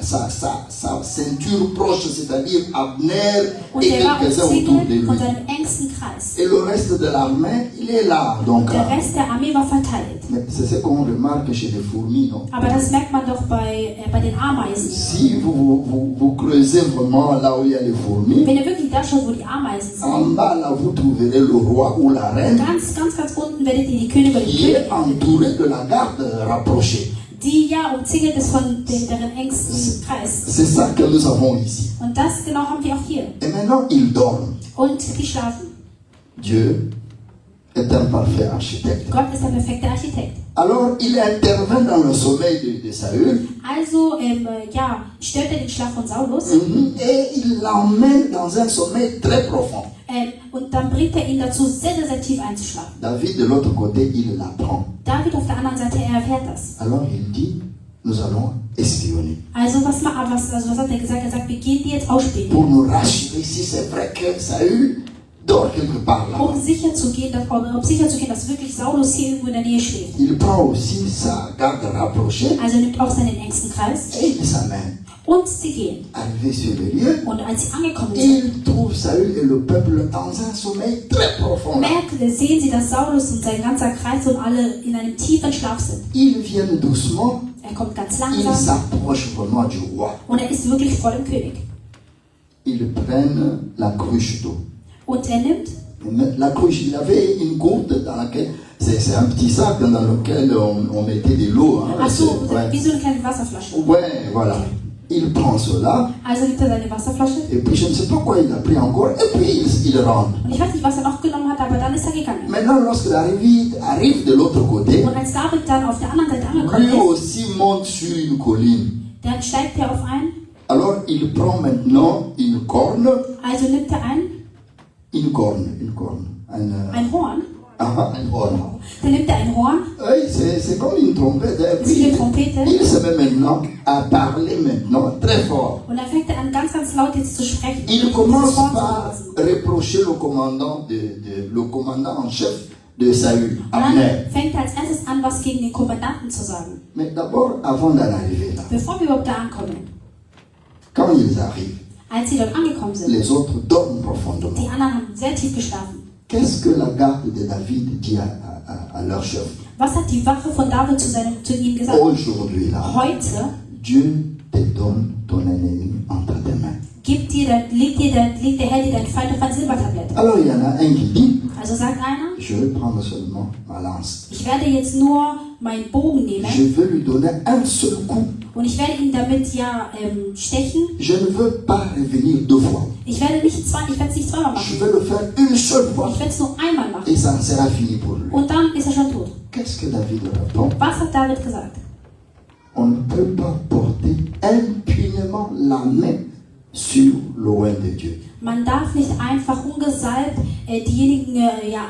ceinture proche, c'est-à-dire Abner Und et er war quelques-uns autour de umzingelt lui. von seinem engsten Kreis. Et le reste de l'armée, il est là. Donc, Der Rest der Armee war verteilt. mais c'est ce qu'on remarque chez les fourmis, non? Aber das merkt man doch bei den Ameisen. Si vous creusez vraiment là où il y a les fourmis, Wenn ihr wirklich da schaut, wo die Ameisen en sind, bas là vous trouverez le roi ou la reine ganz unten werdet ihr die Königin oder die qui est Königin, entouré de la garde rapprochée. die umzingelt ist von deren engsten Kreis. C'est ça que nous avons ici. Und das genau haben wir auch hier. Et maintenant, ils dorment. Und die schlafen. Dieu est un parfait architecte. Gott ist der perfekte Architekt. Alors, il intervient dans le sommeil de Saül Also, stört er den Schlaf von Saulus et il l'emmène dans un sommeil très profond. und dann bringt er ihn dazu, sehr tief einzuschlafen. David, de l'autre côté, il l'apprend. David auf der anderen Seite, er erfährt das. Alors, il dit, nous allons espionner. Also, was hat er gesagt? Er sagt, wir gehen die jetzt ausspielen. Pour nous rassurer si c'est vrai que Saül dort quelque part là. Um sicherzugehen, dass wirklich Saulus hier irgendwo in der Nähe schläft. Il prend aussi sa garde rapprochée Also nimmt auch seinen engsten Kreis et il s'amène. und sie gehen. Arrivé sur le lieu, Und als sie angekommen sind, il trouve Saül et le peuple dans un sommeil très profond. sehen sie, dass Saulus und sein ganzer Kreis und alle in einem tiefen Schlaf sind. Ils viennent doucement, Er kommt ganz ils langsam s'approchent vraiment du roi. und er ist wirklich vor dem König. Ils prennent la cruche d'eau. Und er nimmt, La cruche, il avait une gourde dans laquelle, c'est un petit sac dans lequel on mettait de l'eau. Hein. ach so, Ouais. wie so eine kleine Wasserflasche. Ouais, voilà. il prend cela, Also nimmt er seine Wasserflasche et puis je ne sais pas quoi il a pris encore, et puis il rentre. und ich weiß nicht, was er noch genommen hat, aber dann ist er gegangen. Maintenant, lorsque David arrive de l'autre côté, Und als David dann auf der anderen Seite lui angekommen ist, aussi monte sur une colline. dann steigt er auf ein, Alors il prend maintenant une corne, also nimmt er un ein Horn, horn. dann nimmt er ein Horn, Oui, c'est comme une trompette. Et das ist wie puis, eine Trompete, il se met maintenant à parler maintenant très fort. und dann fängt er an ganz, ganz laut jetzt zu sprechen. Il Dieses commence Horn zu par blasen. reprocher le commandant en chef de Saül, Und dann Abner. fängt er als erstes an, was gegen den Kommandanten zu sagen. Mais d'abord, avant d'en arriver là, Bevor wir überhaupt da ankommen, quand ils arrivent, als sie dort angekommen sind, les autres dorment profondément. die anderen haben sehr tief geschlafen. Qu'est-ce que la garde de David dit à leur chef? Was hat die Wache von David zu ihm gesagt? Aujourd'hui là, Heute Dieu te donne ton ennemi entre tes mains. legt der Herr dir deinen Feind auf ein Silbertablett. Alors il y en a un qui dit, Also sagt einer, je vais prendre seulement ma lance. ich werde jetzt nur meinen Bogen Je nehmen veux lui donner un seul coup. und ich werde ihn damit stechen. Je ne veux pas revenir deux fois. Ich werde es nicht zweimal Je machen. vais le faire une seule fois. Ich werde es nur einmal machen. Et ça en sera fini pour lui. Und dann ist er schon tot. Qu'est-ce que David répond? Was hat David gesagt? On ne peut pas porter impunément la main sur l'oint de Dieu. Man darf nicht einfach ungesalbt diejenigen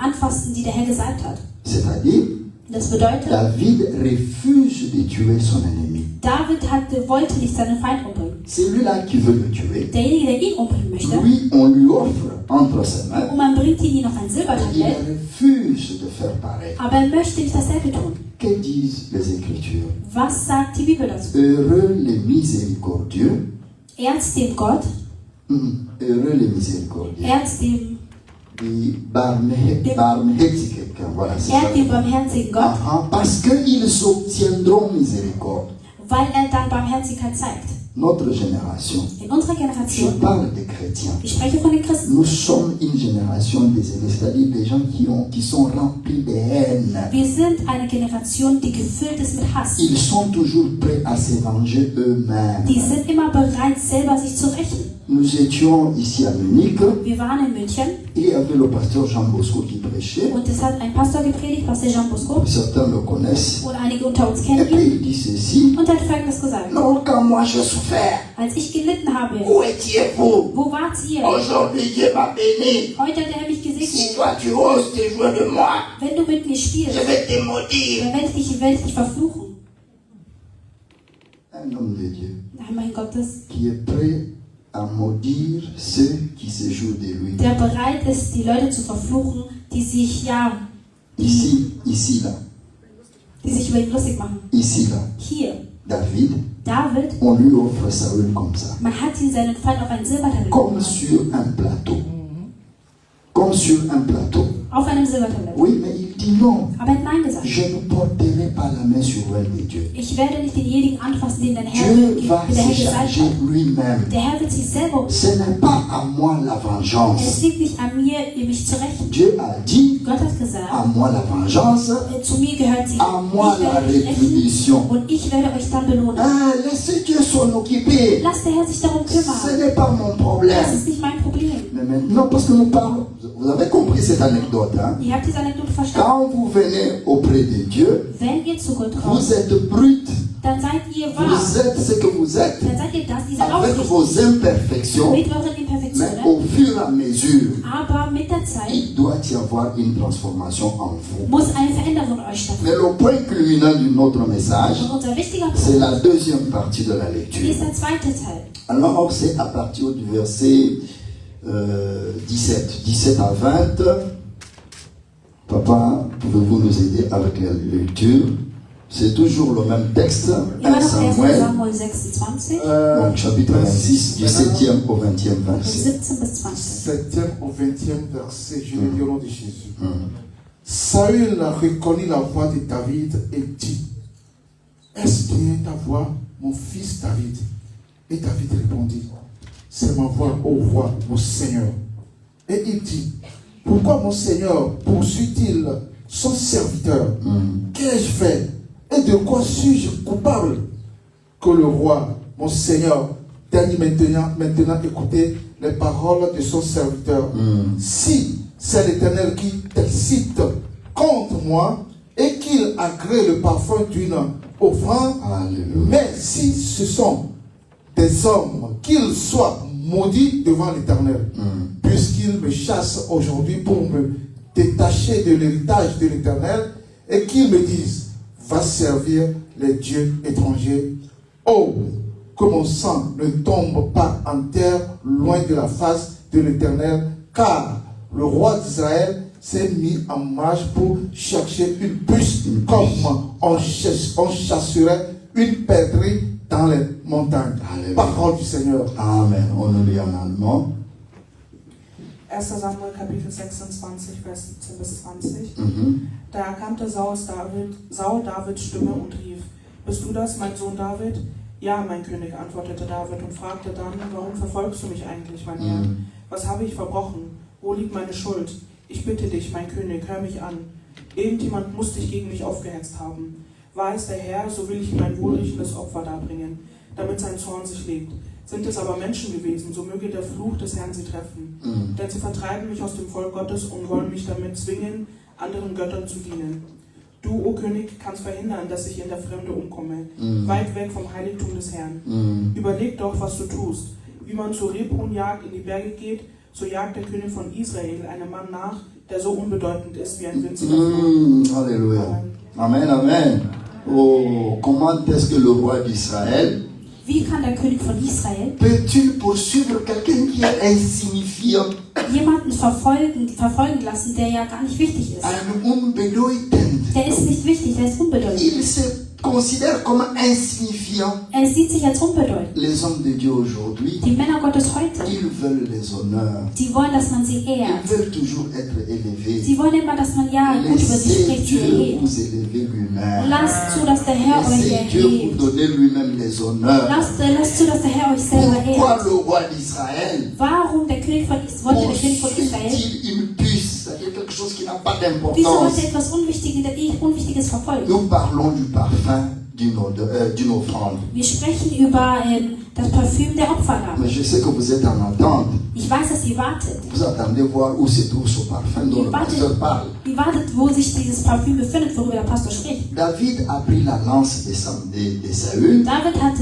anfassen, die der Herr gesalbt hat. C'est-à-dire, Das bedeutet, David refuse de tuer son ennemi. David wollte nicht seinen Feind umbringen. C'est lui-là qui veut le tuer. Derjenige, der ihn umbringen möchte, Lui, on lui offre entre ses mains. und man bringt ihm noch ein Il Silbertablett, refuse de faire pareil. aber er möchte nicht dasselbe tun. Que disent les Écritures? Was sagt die Bibel dazu? Heureux les miséricordieux. Ehrt dem Gott, Heureux les miséricordieux. ehrt dem Barmherzig, voilà, c'est ça. den barmherzigen Gott, Parce qu'ils obtiendront miséricorde. weil er dann Barmherzigkeit zeigt. Notre génération, In unserer je Generation, parle des chrétiens, ich spreche von den Christen, nous sommes une génération désolée, c'est-à-dire des gens qui sont remplis de haine. wir sind eine Generation, die gefüllt ist mit Hass. Ils sont toujours prêts à se venger eux-mêmes. Die sind immer bereit, selber sich zu rächen. Nous étions ici à Munich, Wir waren in München et il y avait le pasteur Jean Bosco qui prêchait. und es hat ein Pastor gepredigt, Pastor Jean Bosco, Certains le connaissent. und einige unter uns Et kennen puis ihn. il dit ceci. Und er hat Folgendes gesagt: Non, quand moi j'ai souffert, Als ich gelitten habe, où étiez-vous? wo wart ihr? Aujourd'hui Dieu m'a béni. Heute hat der Herr mich Si gesegnet. toi tu oses te jouer de moi, Wenn du mit mir spielst, je vais te maudire. dann werde ich dich verfluchen. Un homme de Dieu Ein Mann Gottes, qui est prêt à maudire ceux qui se jouent de lui. der bereit ist, die Leute zu verfluchen, die sich Ici, là, über ihn lustig machen. ici, là. Hier, David, David, on lui offre Saül comme ça. man hat ihn seinen Feind auf ein Silbertablett Comme gemacht. sur un plateau. Comme sur un plateau. Auf einem Silbertablett. Oui, mais il dit non. Aber er hat Nein gesagt. Je ne porterai pas la main sur l'œil de Dieu. Ich werde nicht denjenigen anfassen, den der Herr Dieu va se gesalbt charger hat. lui-même. Der Herr wird sich selber. Ce n'est pas à moi la Es vengeance. liegt nicht an mir, mich zu rächen. Dieu a dit, Gott hat à gesagt, moi la vengeance, zu mir gehört sie. à moi Ich la werde dich rächen rétribution. und ich werde euch dann belohnen. Ah, laissez Dieu s'en occuper. Lasst der Herr sich darum Ce kümmern. n'est pas mon Das problème. ist nicht mein Problem. Mais maintenant, parce que nous parlons, vous avez compris cette anecdote, hein? Ihr habt diese Anekdote verstanden. Quand vous venez auprès de Dieu, Wenn ihr zu Gott kommt, vous êtes brut, dann seid ihr wahr. vous êtes ce que vous êtes, Dann seid ihr das, ihr seid avec aufrichtig. vos imperfections, Mit euren mais Imperfektionen. au fur et à mesure, Aber mit der Zeit il doit y avoir une transformation en vous. muss eine Veränderung in euch stattfinden. Mais le point culminant de notre message, Und unser wichtiger c'est Punkt la deuxième partie de la lecture. ist der zweite Teil. Alors, c'est à partir du verset 17 à 20. Papa, pouvez-vous nous aider avec la lecture? C'est toujours le même texte, 1 Immer noch 1. Samuel, Samuel 26, donc chapitre 26, du 7e au 20e von verset. 17 bis 20. 7e au 20e verset, je le dis au nom de Jésus. Saül a reconnu la voix de David et dit, est-ce bien ta voix, mon fils David? Et David répondit, c'est ma voix, ô roi, mon Seigneur. Et il dit, pourquoi mon Seigneur poursuit-il son serviteur? Qu'ai-je fait? Et de quoi suis-je coupable? Que le roi, mon Seigneur, Daigne maintenant écouter les paroles de son serviteur. Si c'est l'Éternel qui t'excite contre moi et qu'il agrée le parfum d'une offrande, mais si ce sont des hommes, qu'ils soient maudits devant l'Éternel, puisqu'ils me chassent aujourd'hui pour me détacher de l'héritage de l'Éternel et qu'ils me disent, va servir les dieux étrangers. Oh, que mon sang ne tombe pas en terre loin de la face de l'Éternel, car le roi d'Israël s'est mis en marche pour chercher une puce comme on chasserait une perdrix dans les montagnes. Alléluia. Parole du Seigneur. Amen. On nous lit en allemand. 1. Samuel Kapitel 26, Vers 17 bis 20. Da erkannte Saul Davids Stimme und rief, bist du das, mein Sohn David? Ja, mein König, antwortete David und fragte dann, warum verfolgst du mich eigentlich, mein Herr? Was habe ich verbrochen? Wo liegt meine Schuld? Ich bitte dich, mein König, hör mich an. Irgendjemand muss dich gegen mich aufgehetzt haben. War es der Herr, so will ich ihm ein wohlriechendes Opfer darbringen, damit sein Zorn sich legt. Sind es aber Menschen gewesen, so möge der Fluch des Herrn sie treffen. Denn sie vertreiben mich aus dem Volk Gottes und wollen mich damit zwingen, anderen Göttern zu dienen. Du, o König, kannst verhindern, dass ich in der Fremde umkomme, weit weg vom Heiligtum des Herrn. Überleg doch, was du tust. Wie man zur Rebhuhnjagd in die Berge geht, so jagt der König von Israel einem Mann nach, der so unbedeutend ist wie ein winziger Fluch. Alléluia. Amen, amen. Oh, comment est-ce que le roi d'Israël Wie kann der König von Israel peut-il poursuivre quelqu'un qui est insignifiant, jemanden verfolgen lassen, der ja gar nicht wichtig ist? un unbedeutend? Der ist nicht wichtig, der ist unbedeutend. Il se considère comme insignifiant. Er sieht sich als unbedeutend. Les hommes de Dieu aujourd'hui, Die Männer Gottes heute, ils veulent les honneurs. die wollen, dass man sie Ils ehrt. veulent toujours être élevés. Sie wollen immer, dass man ja gut über sie Laissez spricht, sie Dieu erhebt. vous élever lui-même. Lasst zu, dass der Herr euch Laissez Dieu vous erhebt. donner lui-même les honneurs. Lasst zu, dass der Herr euch selber Pourquoi ehrt. le roi d'Israël Warum wollte der König von Israel, poursuit-il une puce, c'est-à-dire quelque chose qui n'a pas wieso d'importance? wollte er etwas Unwichtiges verfolgen? Nous parlons du parfum d'une offrande. Wir sprechen über das Parfüm der Opfergabe. Mais je sais que vous êtes en attente. Ich weiß, dass ihr wartet. Vous attendez voir où se trouve ce parfum dont le pasteur parle. Ihr wartet, wo sich dieses Parfüm befindet, worüber der Pastor spricht. David a pris la lance de Saül. David hat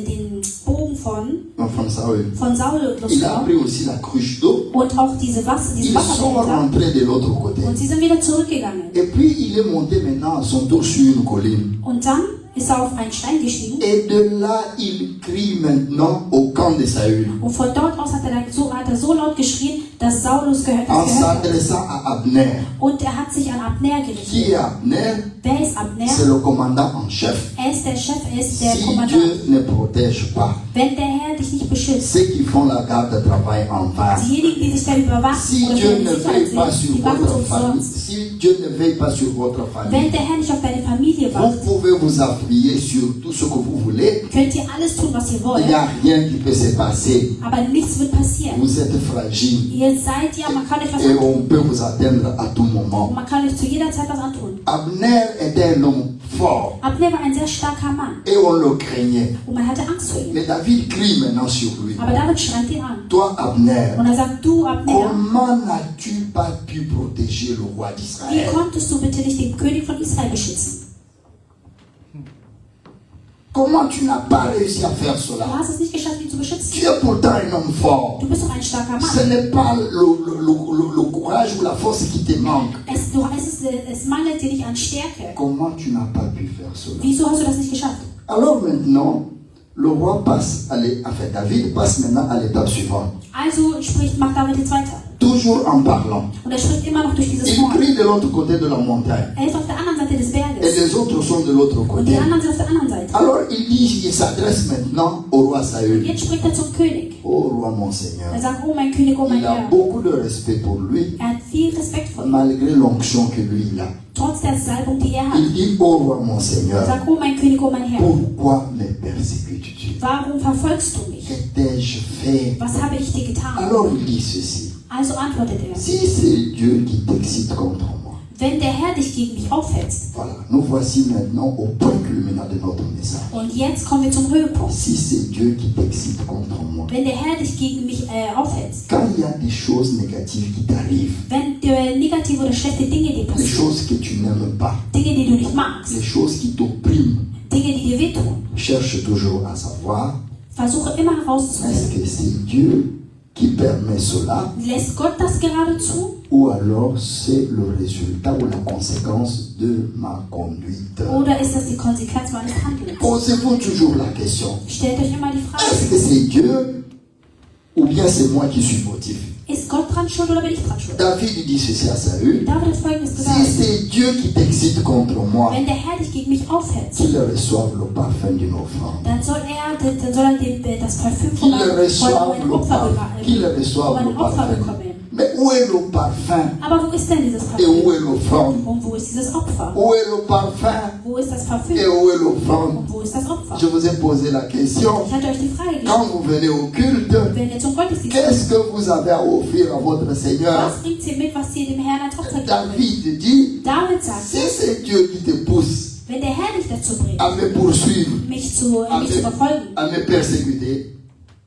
den Bogen Von Saül. von Saul Il a losgenommen pris aussi la cruche d'eau. und auch diesen Ils sont Wasserbehälter. rentrés de l'autre côté. Und sie sind wieder zurückgegangen. Et puis il est monté maintenant à son tour sur une colline. Und dann ist er auf einen Stein gestiegen. Et de là, il crie maintenant au camp de Saül. Und von dort aus hat er so laut geschrien, dass Saulus gehört En hat. s'adressant à Abner. Und er hat sich an Abner Qui gerichtet. est Abner? Wer ist Abner? C'est le commandant en chef. Er ist der Chef, er ist der Si Kommandant. Dieu ne protège pas, Wenn der Herr dich nicht beschützt, ceux qui font la garde travaillent en vain. diejenigen, die sich da überwachen Si oder Dieu für ne die Sicherheit veille pas sind, sur die wachen votre famille, umsonst. si Dieu ne veille pas sur votre Wenn famille, der Herr nicht auf deine Familie vous wacht, pouvez vous appuyer sur tout ce que vous voulez. könnt ihr alles tun, was ihr Il wollt, n'y a rien qui peut se passer. aber nichts wird passieren. Vous êtes fragile Ihr seid ja, man kann euch was et antun. on peut vous atteindre à tout moment. Und man kann euch zu jeder Zeit was antun. Abner était un homme fort Abner war ein sehr starker Mann et on le craignait. und man hatte Angst vor ihm. Mais David crie maintenant sur lui. Aber David schreit ihn an. Toi, Abner, Und er sagt, du Abner, comment n'as-tu pas pu protéger le roi wie d'Israël? konntest du bitte nicht den König von Israel beschützen? Comment tu n'as pas réussi à faire Du cela? hast es nicht geschafft, ihn zu beschützen. Tu es pourtant un homme fort. Du bist doch ein starker Ce Mann. n'est pas le courage ou la force qui te manque. Es mangelt dir nicht an Stärke. Comment tu n'as pas pu faire cela? Wieso hast du das nicht geschafft? Alors maintenant, le roi passe David passe maintenant à l'étape suivante. Also macht David jetzt weiter. Toujours en parlant. Und er spricht immer noch durch dieses Il Horn. crie de l'autre côté de la montagne. Er ist auf der anderen Seite des Et Berges. les autres sont de l'autre Und côté. die anderen sind auf der anderen Seite. Alors il s'adresse maintenant au roi Saül. Jetzt spricht er zum König. Oh roi mon Seigneur. Er sagt, oh mein König, oh mein Il a Herr. beaucoup de respect pour lui, Er hat viel Respekt vor ihm. malgré l'onction que lui il a. Trotz der Salbung, die er hat. Il dit, oh roi mon Er Seigneur, sagt, oh mein König, oh mein Herr. pourquoi me persécutes-tu? Warum verfolgst du mich? Que t'ai-je fait? Was habe ich dir getan? Alors il dit ceci. Also antwortet er. Si c'est Dieu qui t'excite contre moi, wenn der Herr dich gegen mich aufhetzt. Voilà, nous voici maintenant au point culminant de notre message. Und jetzt kommen wir zum Höhepunkt. Si c'est Dieu qui t'excite contre moi, Wenn der Herr dich gegen mich aufhetzt, quand il y a des choses négatives qui t'arrivent, wenn negative oder schlechte Dinge dir les passieren, choses que tu n'aimes pas, Dinge, die du nicht magst, les choses qui t'oppriment, Dinge, die dir wehtun, cherche toujours à savoir, versuche immer herauszufinden, est-ce que c'est Dieu qui permet cela lässt Gott das gerade zu ou alors c'est le résultat ou la conséquence de ma conduite. oder ist das die Konsequenz meines Handelns? Posez-vous toujours la question, Stellt euch immer die Frage, est-ce que c'est Dieu ou bien c'est moi qui suis fautif? ist Gott dran schuld oder bin ich dran schuld? David dit ceci à Saül, David hat Folgendes si gesagt, c'est Dieu qui t'excite contre moi, wenn der Herr dich gegen mich aufhetzt, qu'il reçoive le parfum d'une offrande. dann soll er das Parfüm Qu'il von reçoive einem le Opfer parfum. Qu'il reçoive le parfum. bekommen. Mais où est le parfum Aber wo ist denn dieses et où Parfüm? est l'offrande? Und wo ist dieses Opfer? Où est le parfum Wo ist das Parfüm? et où est l'offrande? Und wo ist das Opfer? Je vous ai posé la question. Ich hatte euch die Frage Quand gestellt, vous venez au culte, wenn ihr zum Gottesdienst qu'est-ce kommt, que vous avez à offrir à votre Seigneur? was bringt ihr mit, was ihr dem Herrn als Opfer gebt? David dit, David sagt, si c'est Dieu qui te pousse wenn der Herr dich dazu bringt, à me poursuivre, mich zu verfolgen, à me persécuter,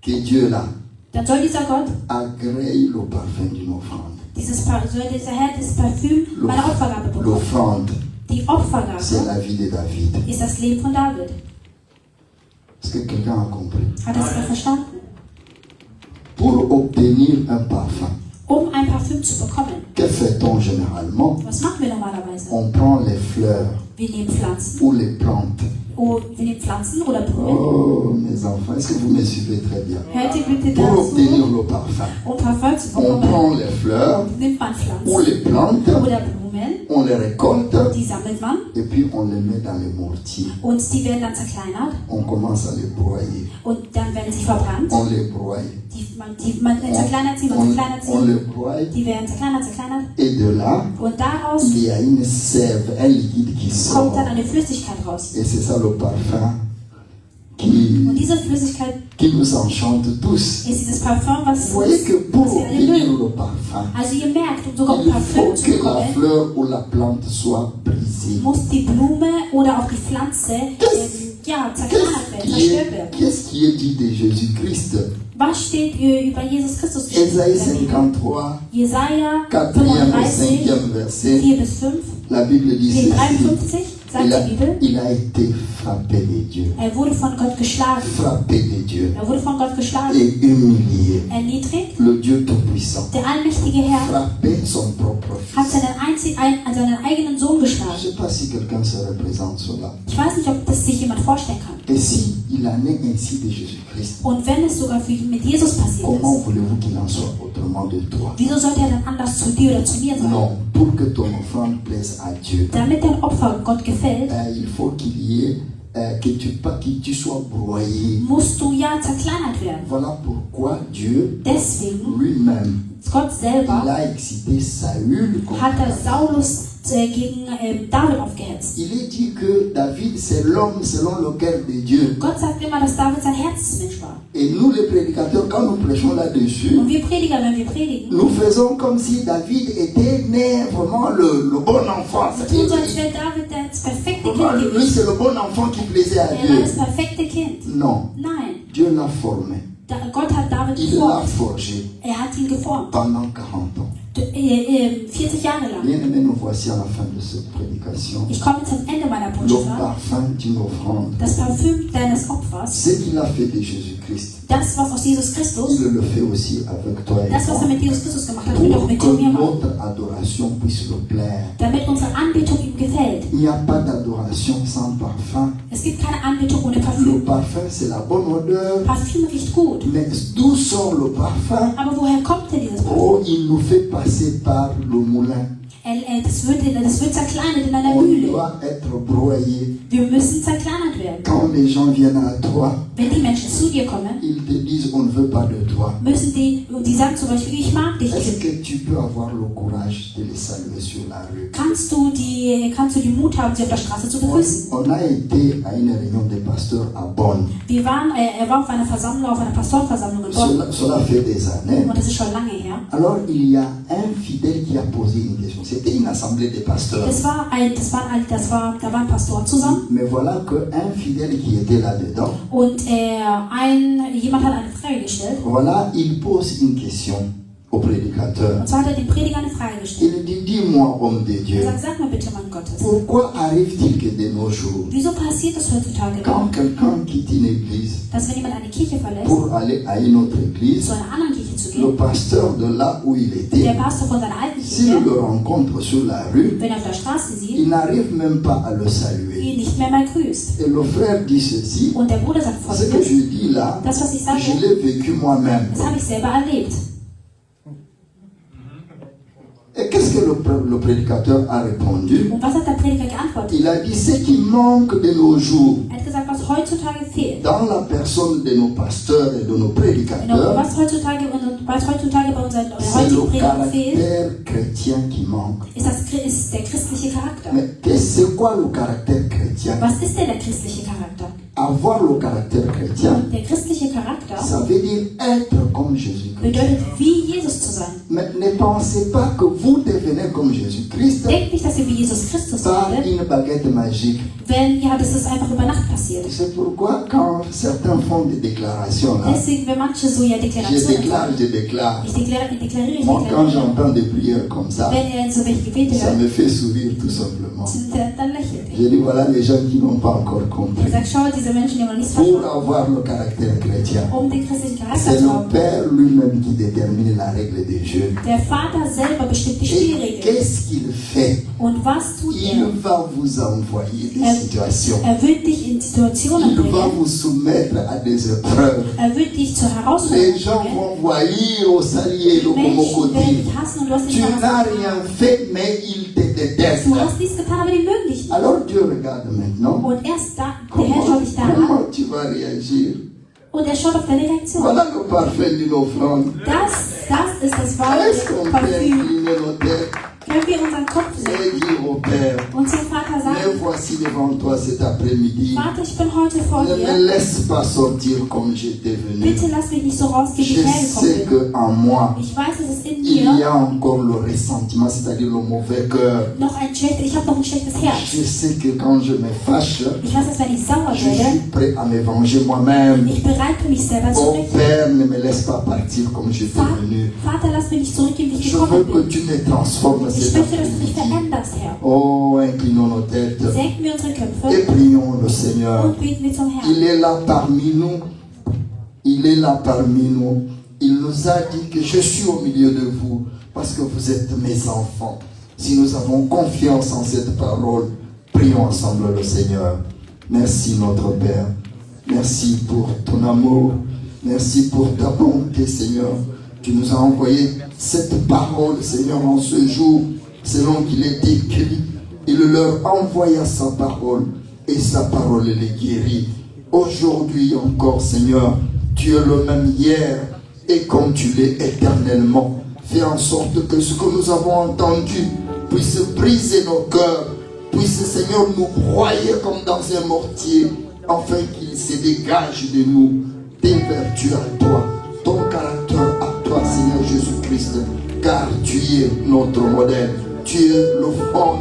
que Dieu là dann soll dieser Gott, agrée le parfum d'une offrande. soll dieser Herr das Parfüm meiner Opfergabe bekommen. L'offrande, Die c'est Opfergabe la vie de David. ist das Leben von David. Est-ce que quelqu'un a compris? Hat das jemand verstanden? Pour obtenir un parfum, Um ein Parfüm zu bekommen, que fait-on généralement? was machen wir normalerweise? On prend les fleurs Wir nehmen Pflanzen, ou les plantes. wir nehmen Pflanzen oder Blumen. Oh, mes enfants, est-ce que vous me suivez très bien? Hört ihr bitte Pour obtenir dazu, le parfum, um Parfüm zu on bekommen, prend les fleurs nimmt man ou Pflanzen les plantes, oder Blumen, on les récolte die sammelt man et puis on les met dans les mortiers. und die werden dann zerkleinert On commence à les broyer. und dann werden sie verbrannt. On les broie. Man zerkleinert sie, man zerkleinert On sie, les broie. die werden zerkleinert. Et de là, Und daraus il y a une sève, un liquide qui sort. kommt dann eine Flüssigkeit raus. Et c'est ça le parfum qui Und diese Flüssigkeit nous enchante tous. ist dieses Parfum, was Vous voyez que pour wir alle obtenir mögen. le parfum, Also ihr merkt, um sogar il Parfüm faut zu que la bekommen, fleur ou la plante soit brisée. muss die Blume oder auch die Pflanze zerkleinert werden, zerstört werden. Qu'est-ce qui est dit de Jésus-Christ? Was steht über Jesus Christus Ésaïe geschrieben? 53, Jesaja 4e et 35, 5e verset, 4 bis 5, la Bible dit nee, ceci. 53 sagt die Bibel, Il a été frappé de Dieu. er wurde von Gott geschlagen. Frappé de Dieu. Er wurde von Gott geschlagen, Et humilié. erniedrigt. Le Dieu Tout-Puissant. Der allmächtige Herr Frappé son propre hat fils. seinen eigenen Sohn Je ne geschlagen. sais pas si quelqu'un se représente cela. Ich weiß nicht, ob das sich jemand vorstellen kann. Et si il en est ainsi de Jésus-Christ, Und wenn es sogar mit Jesus passiert comment ist, voulez-vous qu'il en soit autrement de toi? wieso sollte er dann anders zu dir oder zu mir sein? Non, pour que ton offrande plaise à Dieu, Damit dein Opfer Gott gefällt, il faut qu'il y ait que tu sois broyé. musst du ja zerkleinert werden. Voilà pourquoi Dieu Deswegen, lui-même, Gott il selber a excité Saül contre hat er David. Saulus gegen David aufgehetzt. Il est dit que David, c'est l'homme selon le cœur de Dieu. Gott sagt immer, dass David sein Herzensmensch war. Et nous, les prédicateurs, quand nous prêchons là-dessus, Und wir Prediger, wenn wir predigen, nous faisons comme si David était né vraiment le bon enfant. tun so, als wäre David das perfekte Vraiment, Kind lui, gewesen. c'est le bon enfant qui plaisait à Er war Dieu. das perfekte Kind. Non, Nein, Dieu l'a formé. Gott hat David Il l'a geformt. forgé Er hat ihn geformt. pendant 40 ans. 40 Jahre lang. Bien aimé, nous voici à la fin de cette prédication. Ich komme zum Ende meiner Le Botschaft. parfum d'une offrande. Das Parfüm deines Opfers, Ce qu'il a fait de Jésus-Christ, das, was aus Jesus Christus, il le fait aussi avec toi et das, was moi. mit Jesus Christus gemacht hat, wird auch Pour mit dir und que mir machen. notre adoration puisse le plaire. Damit unsere Anbetung ihm gefällt. Il n'y a pas d'adoration sans parfum. Es gibt keine Anbetung ohne Le Parfüm. parfum, c'est la bonne odeur. Parfüm riecht gut. Mais d'où sort le parfum? Aber woher kommt denn dieses Parfüm? Oh, il nous fait passer par le moulin. Das wird zerkleinert in einer On Mühle. doit être broyé. Wir müssen zerkleinert werden. Quand les gens viennent à toi, Wenn die Menschen zu dir kommen, ils te disent on ne veut pas de toi. müssen die sagen zum Beispiel, ich mag dich Est-ce nicht. que tu peux avoir le courage de les saluer sur la rue? Kannst du die Mut haben, sie auf der Straße zu begrüßen? On a été à une réunion des pasteurs à Bonn. Er war auf einer Versammlung, auf einer Pastorenversammlung in Bonn. Cela fait des années. Und das ist schon lange her. Alors il y a un fidèle qui a posé une question. C'était une assemblée des pasteurs. Da waren Pastoren zusammen. Mais voilà qu'un fidèle qui était là-dedans, Und jemand hat eine Frage gestellt. voilà, il pose une question au prédicateur. Und zwar hat den Prediger eine Frage gestellt. Il dit, dis-moi, homme de Dieu, Sag mal bitte, Mann Gottes. pourquoi arrive-t-il que de nos jours, Wieso passiert es heutzutage, quand quelqu'un quitte une église dass wenn jemand eine Kirche verlässt, pour aller à une autre église, zu einer anderen Kirche zu le gehen, pasteur de là où il der était, Pastor von seiner alten s'il Kirche, le rencontre sur la rue, wenn er auf der Straße sieht, il n'arrive même pas à le saluer. ihn nicht mehr grüßt. Et le frère dit ceci, Und der Bruder sagt ce que folgendes, je dis là, das, was ich je sage, l'ai vécu moi-même. das habe ich selber erlebt. Et qu'est-ce que le prédicateur a répondu? Und was hat der Prediger geantwortet? Il a dit, ce qui manque de nos jours, Er hat gesagt, was heutzutage fehlt. dans la personne de nos pasteurs et de nos Genau, prédicateurs, was heutzutage bei unseren c'est le heutigen Predigern fehlt, caractère chrétien qui manque. ist der christliche Charakter. Mais c'est quoi le caractère chrétien? Was ist denn der christliche Charakter? Avoir le caractère chrétien, Und der christliche Charakter ça veut dire être comme Jésus-Christ. bedeutet, wie Jesus zu sein. Mais ne pensez pas que vous devenez comme Jésus-Christ Denkt nicht, dass ihr wie Jesus Christus par werdet, une baguette magique. wenn, ja, das ist einfach über Nacht passiert. C'est pourquoi quand certains font des déclarations là, Deswegen, wenn manche so ja je Deklarationen déclare. ich deklariere, Moi, quand j'entends des prières comme ça, wenn er so welche Gebete ça hört, me fait sourire tout simplement. dann lächelt Je er. dis voilà les gens qui n'ont pas encore compris. Er sagt, schau, diese Menschen, die noch nichts Pour verstanden avoir le caractère chrétien, haben, den christlichen Charakter c'est zu le haben. Père lui-même qui détermine la règle des jeux. Der Vater selber bestimmt die Et Spielregeln. qu'est-ce qu'il fait? Und was tut Il er? va vous envoyer des situations. Er wird dich in Situationen Il va bringen. vous soumettre à des épreuves. Er wird dich zur Les Herausforderung gens bringen. vont voir au salier, Die le Menschen werden komokoti. dich hassen und du hast Tu nicht mal n'as was rien getan. fait, mais il te déteste. Du hast nichts getan, aber die mögen dich nicht. Alors Dieu regarde maintenant. Und erst da, der Herr schaut dich da an Comment tu vas réagir? und er schaut auf deine Reaktion. Voilà le parfum d'une offrande. Das ist das Est-ce qu'on wahre peut Parfüm. incliner nos têtes Können wir unseren Kopf et senken dire au Père, und zum Vater me sagen, voici devant toi cet après-midi. Vater, ich bin heute vor Ne me dir. laisse pas sortir comme j'étais venu. Bitte lass mich nicht so rausgehen, wie Je ich hergekommen sais bin. qu'en moi, Ich weiß, dass es in il y mir a encore le ressentiment, c'est-à-dire le mauvais cœur. ich habe noch ein schlechtes Herz. Je sais que quand je me fâche, Ich weiß, dass wenn ich sauer je suis werde, prêt à me venger moi-même. ich bereite mich selber zu Oh rächen. Père, ne me laisse pas partir comme j'étais venu. Vater, lass mich nicht zurückgehen, wie ich Je veux gekommen que bin. tu me transformes Ich cet möchte, dass du mich après-midi. veränderst, Herr. Oh, inclinons nos têtes Senken wir unsere et Köpfe prions le Seigneur. und beten wir zum Herrn. Il est là parmi nous. Il est là parmi nous. Il nous a dit que je suis au milieu de vous parce que vous êtes mes enfants. Si nous avons confiance en cette parole, prions ensemble le Seigneur. Merci notre Père. Merci pour ton amour. Merci pour ta bonté, Seigneur. Tu nous as envoyé cette parole, Seigneur, en ce jour, selon qu'il est écrit. Il leur envoya sa parole et sa parole les guérit. Aujourd'hui encore, Seigneur, tu es le même hier et comme tu l'es éternellement. Fais en sorte que ce que nous avons entendu puisse briser nos cœurs, puisse, Seigneur, nous broyer comme dans un mortier, afin qu'il se dégage de nous tes vertus à toi, ton caractère à toi, Seigneur Jésus-Christ, car tu es notre modèle. Tu es l'offrande,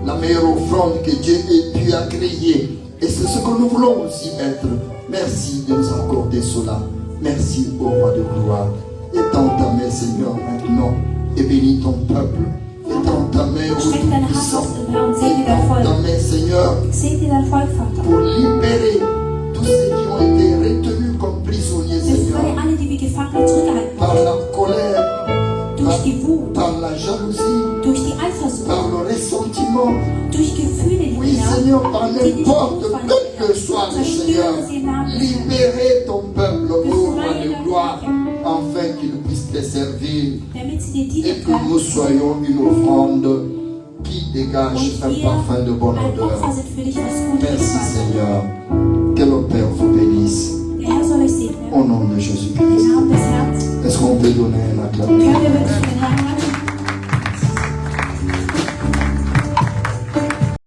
la meilleure offrande que Dieu ait pu créer. Et c'est ce que nous voulons aussi être. Merci de nous accorder cela. Merci au roi de gloire. Étends ta main, Seigneur, maintenant, et bénis ton peuple. Étends ta main au Streck deine Hand Tout-Puissant. aus dem Herrn und segne dein Étends ta Volk. main, Seigneur, Segne dein Volk, Vater. pour libérer tous ceux qui ont été retenus comme prisonniers, Seigneur, Befreie alle, die wir gefangen und zurückgehalten par haben. la colère, Durch die Wut, par la jalousie, durch die Eifersucht, par le ressentiment. durch Gefühle, die Oui, wir Seigneur, haben, par die nicht n'importe gut waren. quel que soit le Seigneur, Zerstöre sie im Namen des Herrn. libérer ton peuple, ô roi Befreie de dein gloire, Volk, afin qu'il puisse te servir damit sie dir et dienen que nous können. soyons une offrande qui dégage Und un wir parfum de bonne ein odeur. Opfer sind für dich, was gut Merci ist, Vater. Seigneur. Que le Père vous bénisse. Der Herr soll euch segnen. Au nom de Im Jésus-Christ. Namen des Herrn. Est-ce qu'on peut donner un acclamation? Können wir wirklich den Herrn